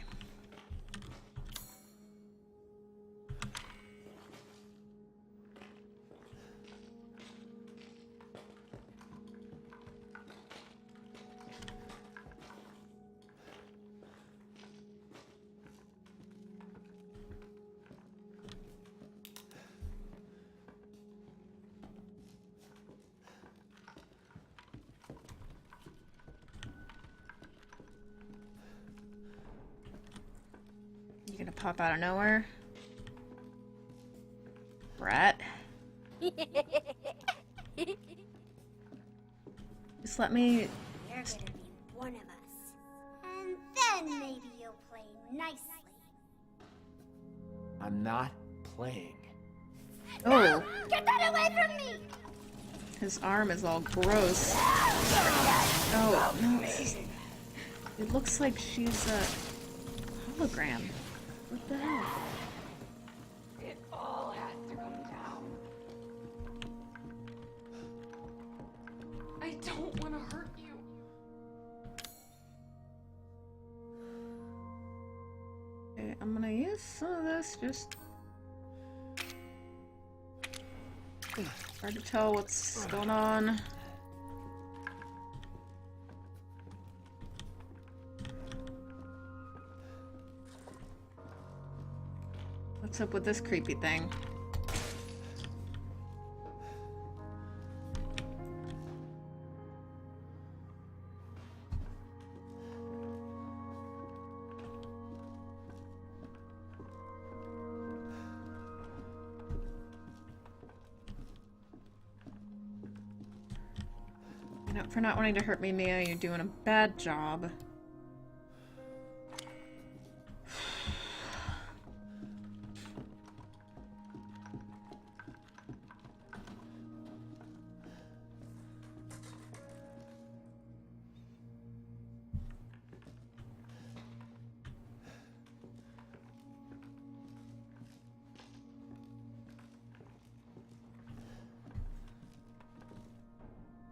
You gonna pop out of nowhere? Brat. Just let me...
You're gonna be one of us. And then maybe you'll play nicely.
I'm not playing.
Oh,
Get that away from me!
his arm is all gross. Oh, no, it's just... It looks like she's a hologram. What the hell?
It all has to come down. I don't want to hurt you.
Okay, I'm gonna use some of this, just... Hard to tell what's going on. What's up with this creepy thing? You know, for not wanting to hurt me, Mia, you're doing a bad job.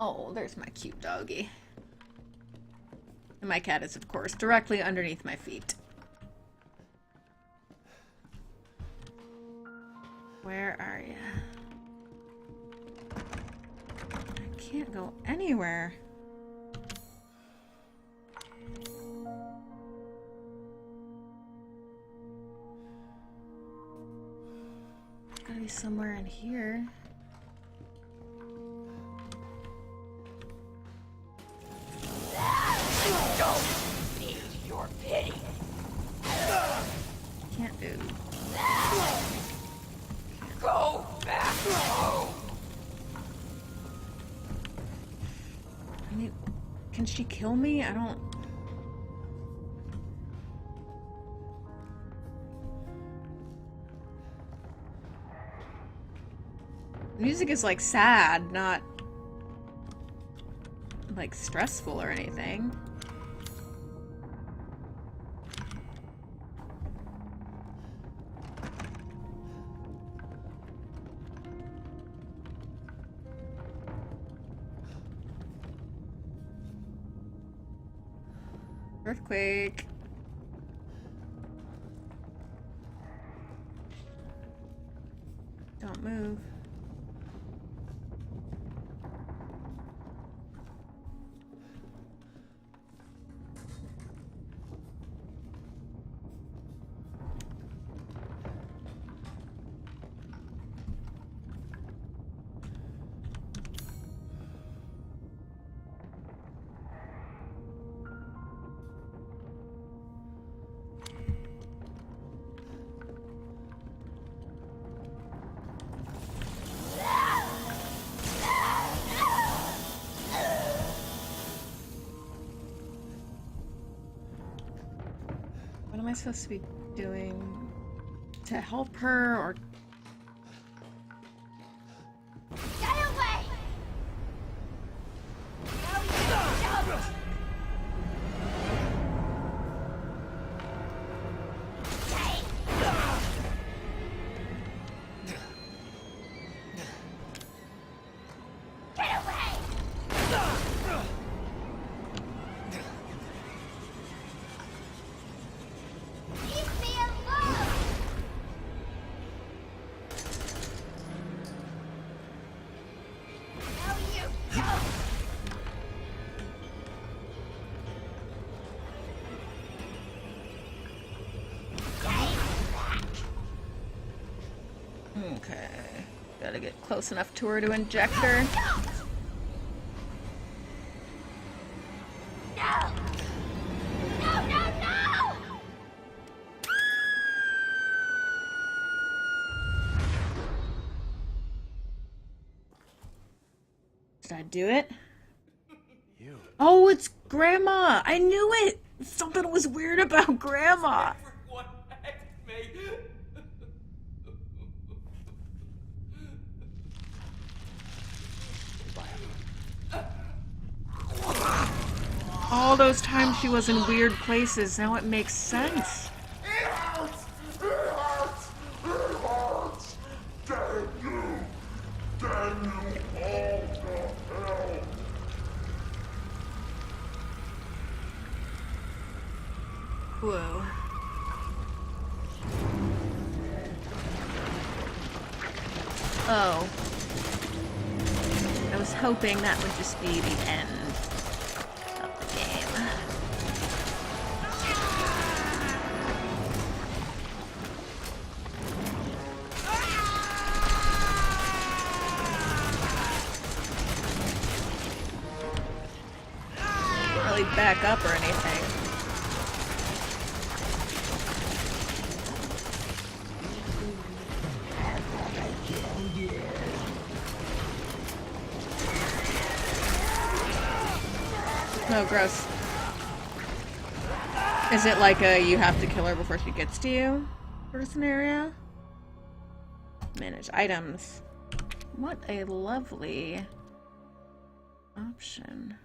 Oh, there's my cute doggy. And my cat is, of course, directly underneath my feet. Where are you? I can't go anywhere. Gotta be somewhere in here. Can't do.
Go back home.
I mean, can she kill me? I don't... Music is like sad, not like stressful or anything. Earthquake. Don't move. I supposed to be doing to help her, or...
Get away! No, you don't! Get away! Leave me alone! No, you don't!
Okay. Gotta get close enough to her to inject her.
No! No, no, no!
Did I do it?
You.
Oh, it's Grandma! I knew it! Something was weird about Grandma!
Everyone hates me.
All those times she was in weird places, now it makes sense.
It hurts! It hurts! It hurts! Damn you! Damn you all to hell!
Whoa. Oh. I was hoping that would just be the end of the game. Didn't really back up or anything. Oh, gross. Is it like a you have to kill her before she gets to you sort of scenario? Manage items. What a lovely option.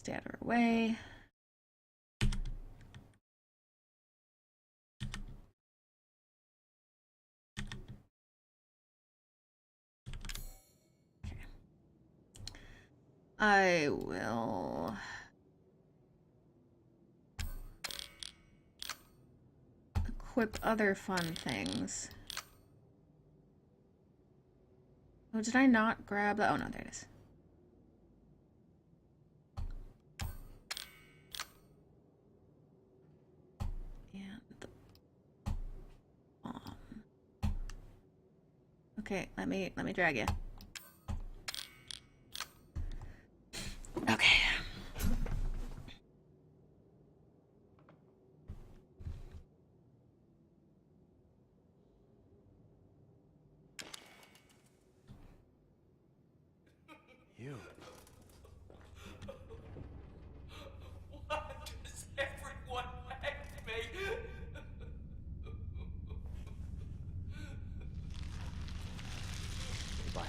Stay out of her way. I will equip other fun things. Oh, did I not grab the... Oh, no, there it is. And the bomb. Okay, let me drag you. Okay.
You.
Why does everyone hate me?
Goodbye.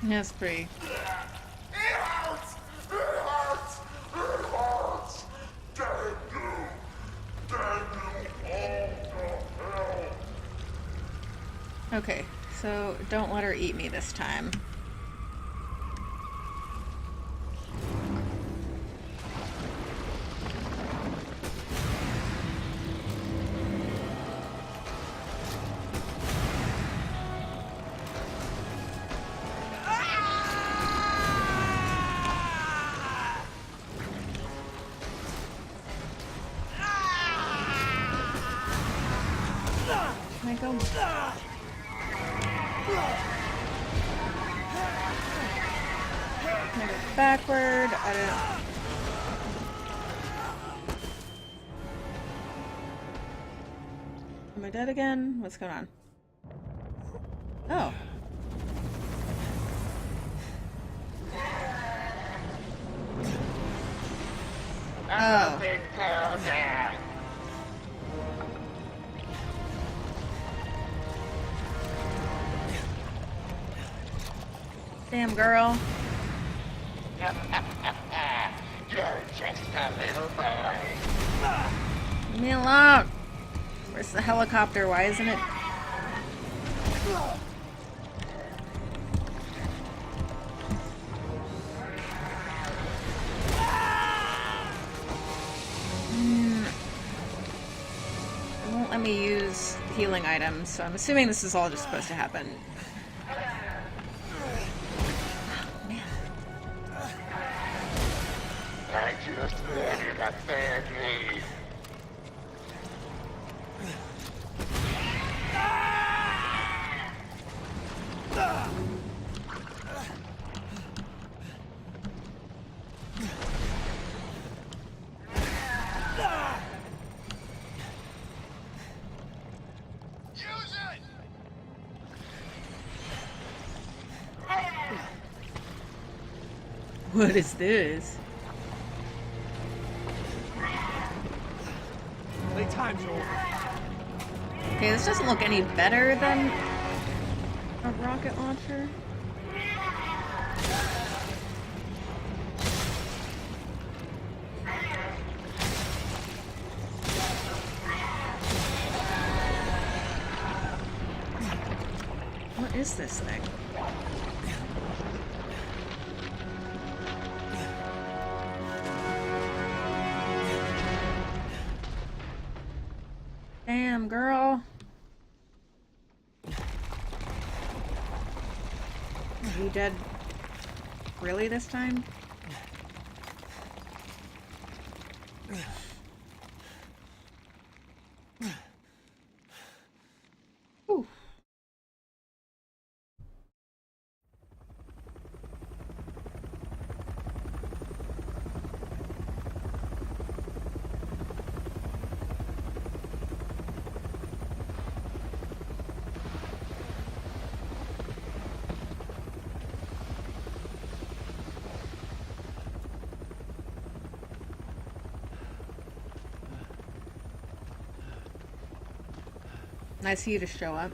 That's pretty.
It hurts! It hurts! It hurts! Damn you! Damn you all to hell!
Okay, so don't let her eat me this time. Can I go? Can I go backward? I don't. Am I dead again? What's going on? Oh. Oh. Damn, girl. Leave me alone. Where's the helicopter? Why isn't it? It won't let me use healing items, so I'm assuming this is all just supposed to happen.
I just wanted a family.
Use it!
What is this?
Playtime's over.
Okay, this doesn't look any better than a rocket launcher. What is this thing? Damn, girl. Are you dead? Really this time? Ooh. Nice of you to show up.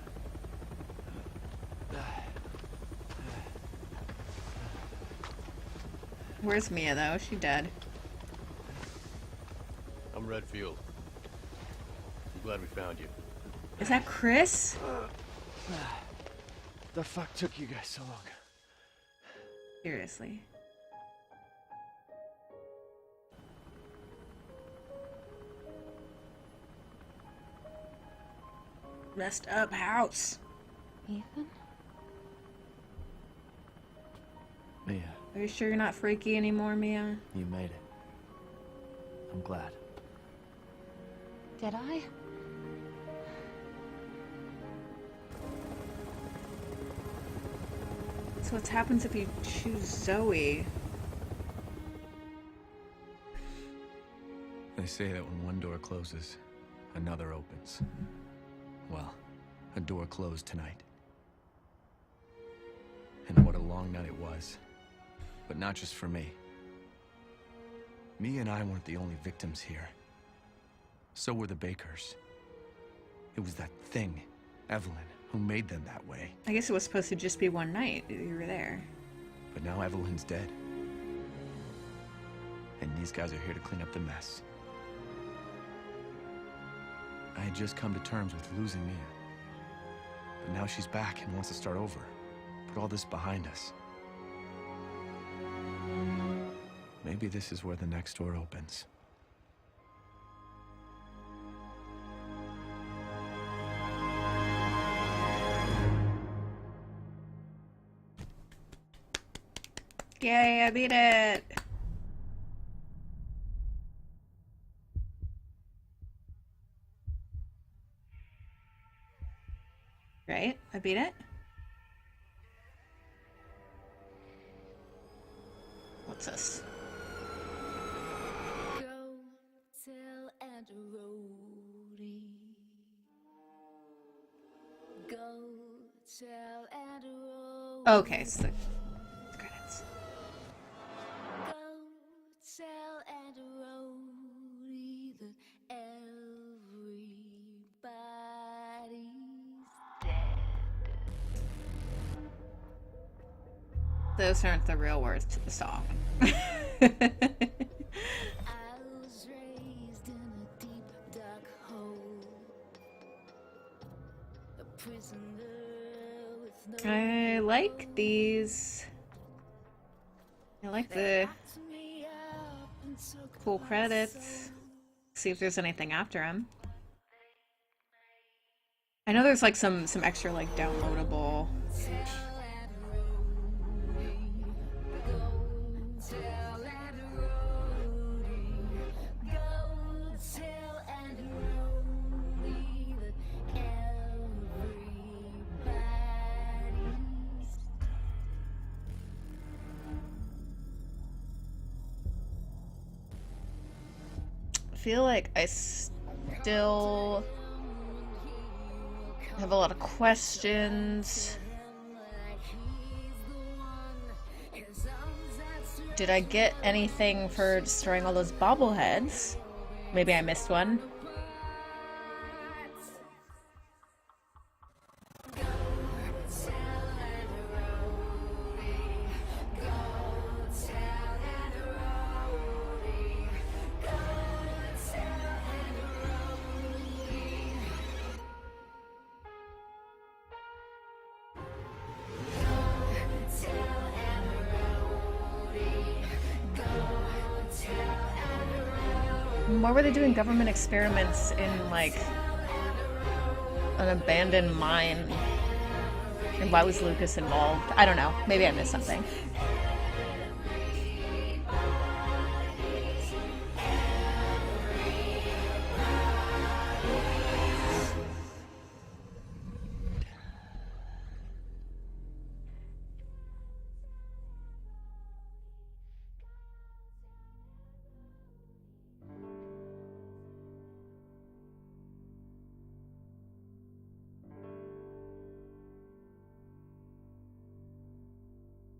Where's Mia, though? Is she dead?
I'm Redfield. I'm glad we found you.
Is that Chris?
The fuck took you guys so long?
Seriously. Messed up house. Ethan?
Mia,
Are you sure you're not freaky anymore, Mia?
you made it. I'm glad.
Did I?
So what happens if you choose Zoe?
They say that when one door closes, another opens. Well, a door closed tonight. And what a long night it was. But not just for me. Me and I weren't the only victims here. So were the Bakers. It was that thing, Evelyn, who made them that way.
I guess it was supposed to just be one night that you were there.
But now Evelyn's dead. And these guys are here to clean up the mess. I had just come to terms with losing Mia. But now she's back and wants to start over. Put all this behind us. Maybe this is where the next door opens.
Yay, I beat it! Right? I beat it? What's this?
Go tell Aunt Rhodey. Go tell Aunt Rhodey.
Okay, so the credits.
Go tell Aunt Rhodey.
Those aren't the real words to the song. I like these. I like the cool credits. See if there's anything after them. I know there's like some extra like downloadable. I feel like I still have a lot of questions. Did I get anything for destroying all those bobbleheads? Maybe I missed one. Why were they doing government experiments in, like, an abandoned mine? And why was Lucas involved? I don't know. Maybe I missed something.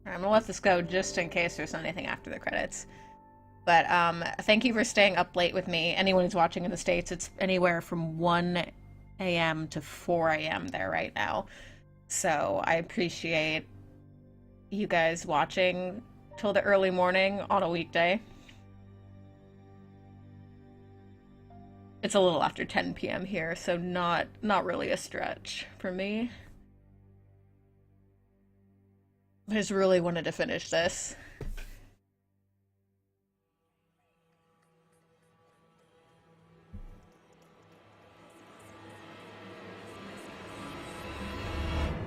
I'm gonna let this go just in case there's anything after the credits. But thank you for staying up late with me. Anyone who's watching in the States, it's anywhere from 1 a.m. to 4 a.m. there right now. So I appreciate you guys watching till the early morning on a weekday. It's a little after 10 p.m. here, so not really a stretch for me. I just really wanted to finish this.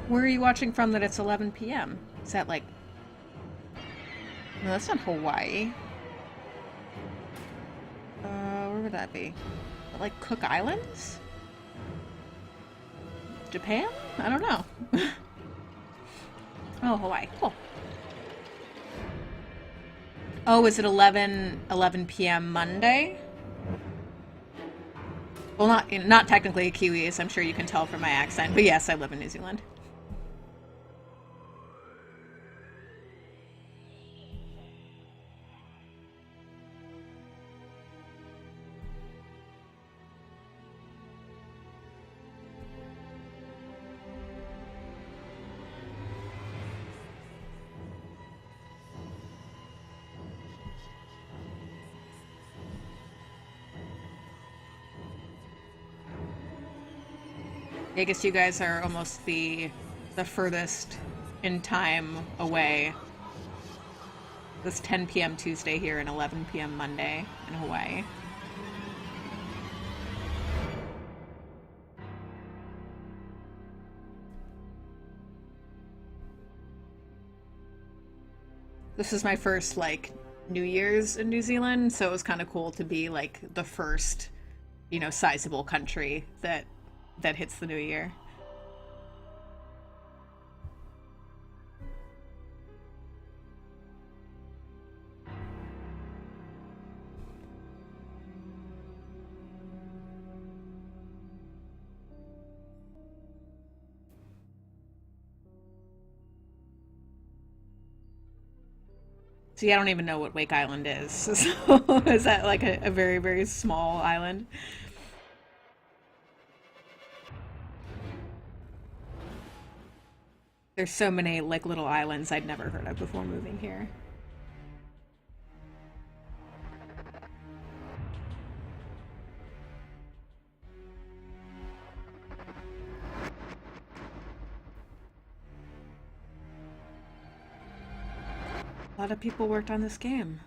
Where are you watching from that it's 11 p.m.? Is that like... No, that's not Hawaii. Where would that be? Like Cook Islands? Japan? I don't know. Oh, Hawaii. Cool. Oh, is it 11 p.m. Monday? Well, not technically a Kiwi, as I'm sure you can tell from my accent, but yes, I live in New Zealand. I guess you guys are almost the furthest in time away. This 10 p.m. Tuesday here and 11 p.m. Monday in Hawaii. This is my first, like, New Year's in New Zealand, so it was kind of cool to be, like, the first, you know, sizable country that hits the new year. See, I don't even know what Wake Island is. So is that like a very, very small island? There's so many like little islands I'd never heard of before moving here. A lot of people worked on this game.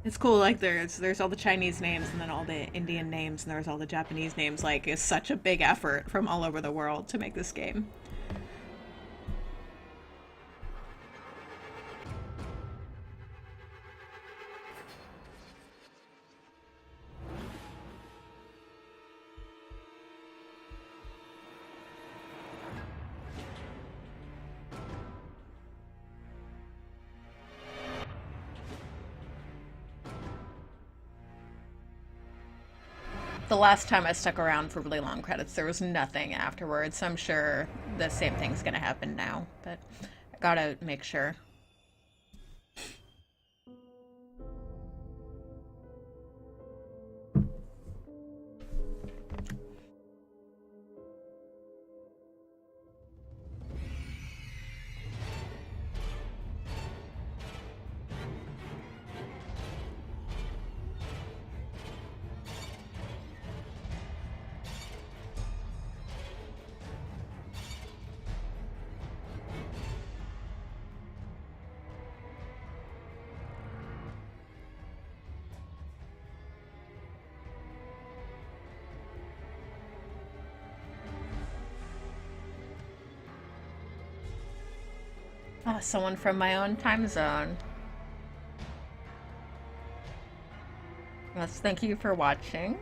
It's cool, like there's all the Chinese names and then all the Indian names and there's all the Japanese names. Like, it's such a big effort from all over the world to make this game. The last time I stuck around for really long credits, there was nothing afterwards, so I'm sure the same thing's gonna happen now, but I gotta make sure. Oh, someone from my own time zone. Yes, thank you for watching.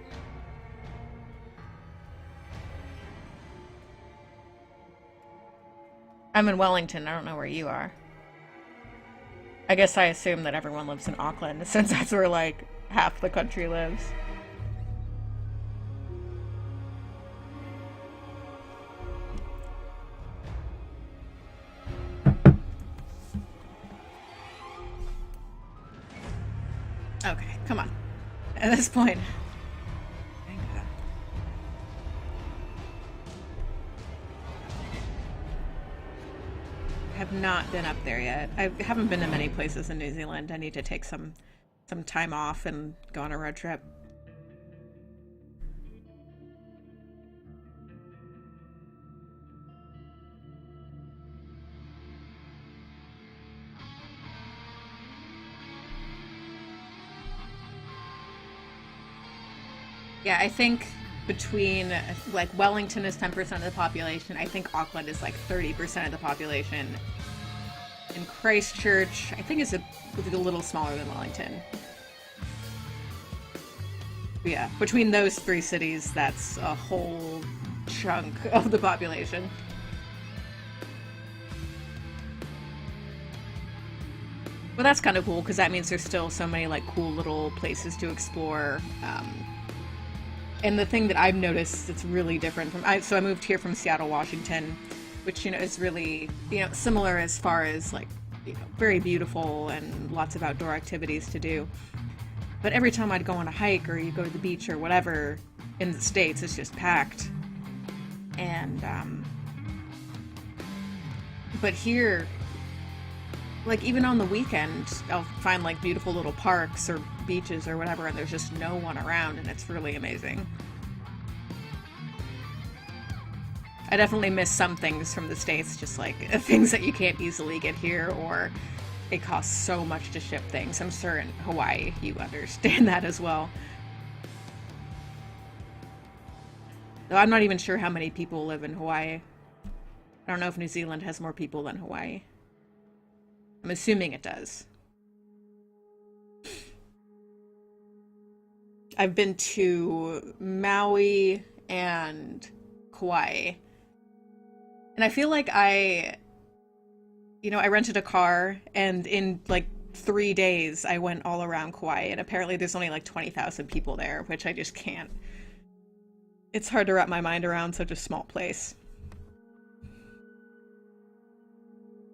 I'm in Wellington, I don't know where you are. I guess I assume that everyone lives in Auckland, since that's where, like, half the country lives. Okay, come on. At this point. I have not been up there yet. I haven't been to many places in New Zealand. I need to take some time off and go on a road trip. Yeah, I think between, like, Wellington is 10% of the population. I think Auckland is like 30% of the population. And Christchurch, I think, is a little smaller than Wellington. But yeah, between those three cities, that's a whole chunk of the population. Well, that's kind of cool, because that means there's still so many, like, cool little places to explore. And the thing that I've noticed that's really different from... So I moved here from Seattle, Washington, which, you know, is really, you know, similar as far as, like, you know, very beautiful and lots of outdoor activities to do. But every time I'd go on a hike or you go to the beach or whatever in the States, it's just packed. And, but here, like, even on the weekend, I'll find, like, beautiful little parks or beaches or whatever, and there's just no one around, and it's really amazing. I definitely miss some things from the States, just, like, things that you can't easily get here, or it costs so much to ship things. I'm sure in Hawaii you understand that as well. Though I'm not even sure how many people live in Hawaii. I don't know if New Zealand has more people than Hawaii. I'm assuming it does. I've been to Maui and Kauai. And I feel like I rented a car, and in like 3 days I went all around Kauai, and apparently there's only like 20,000 people there, which I just can't. It's hard to wrap my mind around such a small place.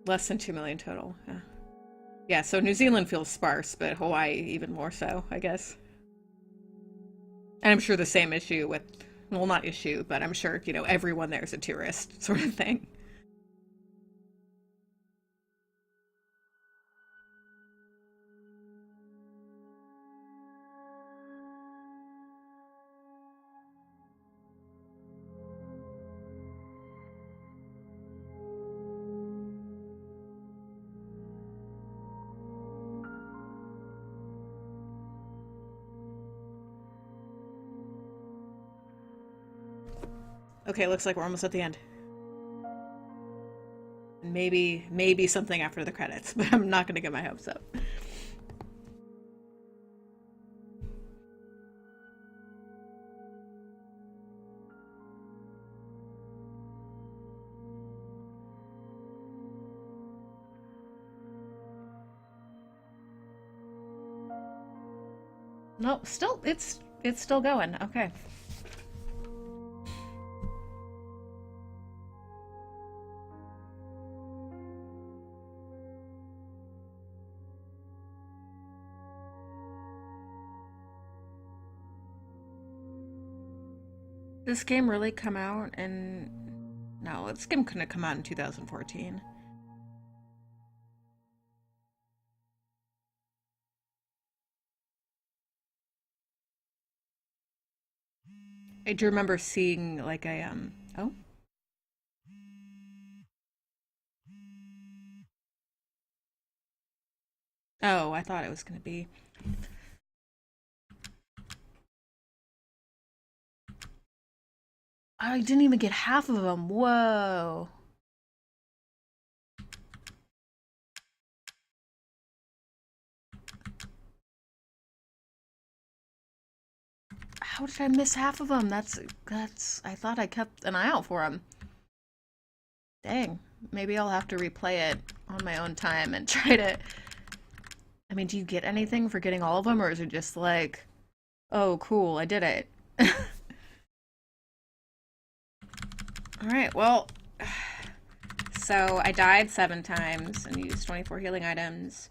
Less than 2 million total. Yeah, so New Zealand feels sparse, but Hawaii even more so, I guess. And I'm sure the same issue with Well, not issue, but I'm sure, you know, everyone there's a tourist sort of thing. Okay, looks like we're almost at the end. And maybe something after the credits, but I'm not gonna get my hopes up. No, still, it's still going. Okay. This game really come out in... No, this game couldn't have come out in 2014. I do remember seeing like a oh. Oh, I thought it was gonna be. I didn't even get half of them. Whoa. How did I miss half of them? That's I thought I kept an eye out for them. Dang. Maybe I'll have to replay it on my own time and try to... I mean, do you get anything for getting all of them, or is it just like, oh, cool, I did it? Alright, well... So, I died 7 times and used 24 healing items.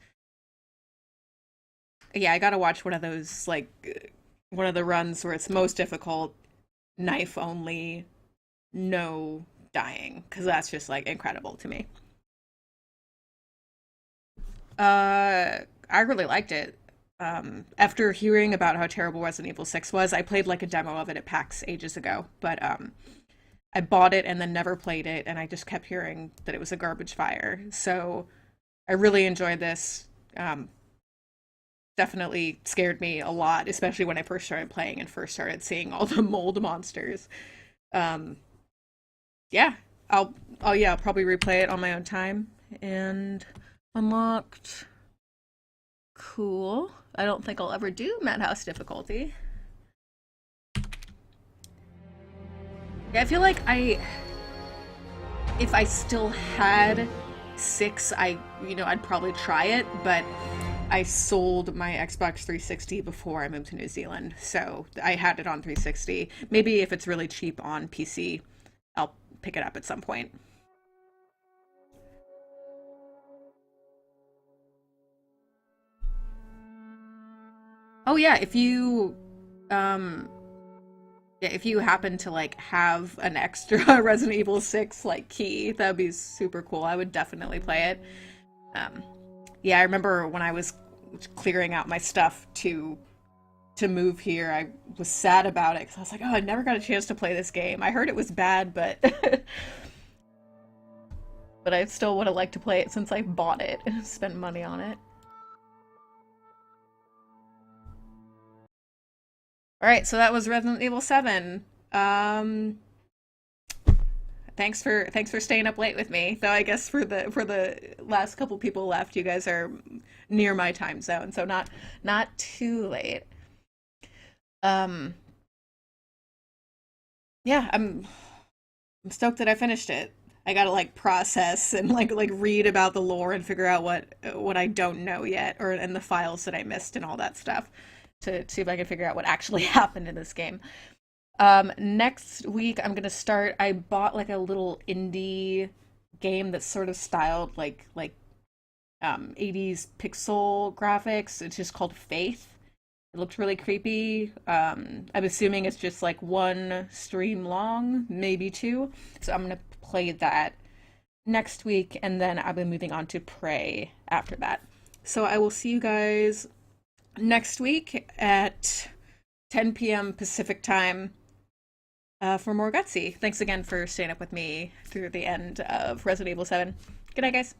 Yeah, I gotta watch one of those, like, one of the runs where it's most difficult, knife only, no dying, because that's just, like, incredible to me. I really liked it. After hearing about how terrible Resident Evil 6 was, I played, like, a demo of it at PAX ages ago, but, I bought it and then never played it, and I just kept hearing that it was a garbage fire. So I really enjoyed this. Definitely scared me a lot, especially when I first started playing and first started seeing all the mold monsters. Yeah, I'll probably replay it on my own time. And unlocked. Cool. I don't think I'll ever do Madhouse difficulty. I feel like if I still had 6, I'd probably try it, but I sold my Xbox 360 before I moved to New Zealand, so I had it on 360. Maybe if it's really cheap on PC, I'll pick it up at some point. Oh yeah, if you happen to like have an extra Resident Evil 6 like key, that'd be super cool. I would definitely play it. Yeah, I remember when I was clearing out my stuff to move here, I was sad about it because I was like, oh, I never got a chance to play this game. I heard it was bad, but but I still would have liked to play it since I bought it and spent money on it. Alright, so that was Resident Evil 7. Thanks for staying up late with me. Though I guess for the last couple people left, you guys are near my time zone, so not too late. Yeah, I'm stoked that I finished it. I gotta like process and like read about the lore and figure out what I don't know yet, or and the files that I missed and all that stuff, to see if I can figure out what actually happened in this game. Next week I'm gonna start. I bought like a little indie game that's sort of styled like 80s pixel graphics. It's just called Faith. It looked really creepy. I'm assuming it's just like one stream long, maybe two. So I'm gonna play that next week, and then I'll be moving on to Prey after that. So I will see you guys next week at 10 p.m. Pacific time for more Gutsy. Thanks again for staying up with me through the end of Resident Evil 7. Good night, guys.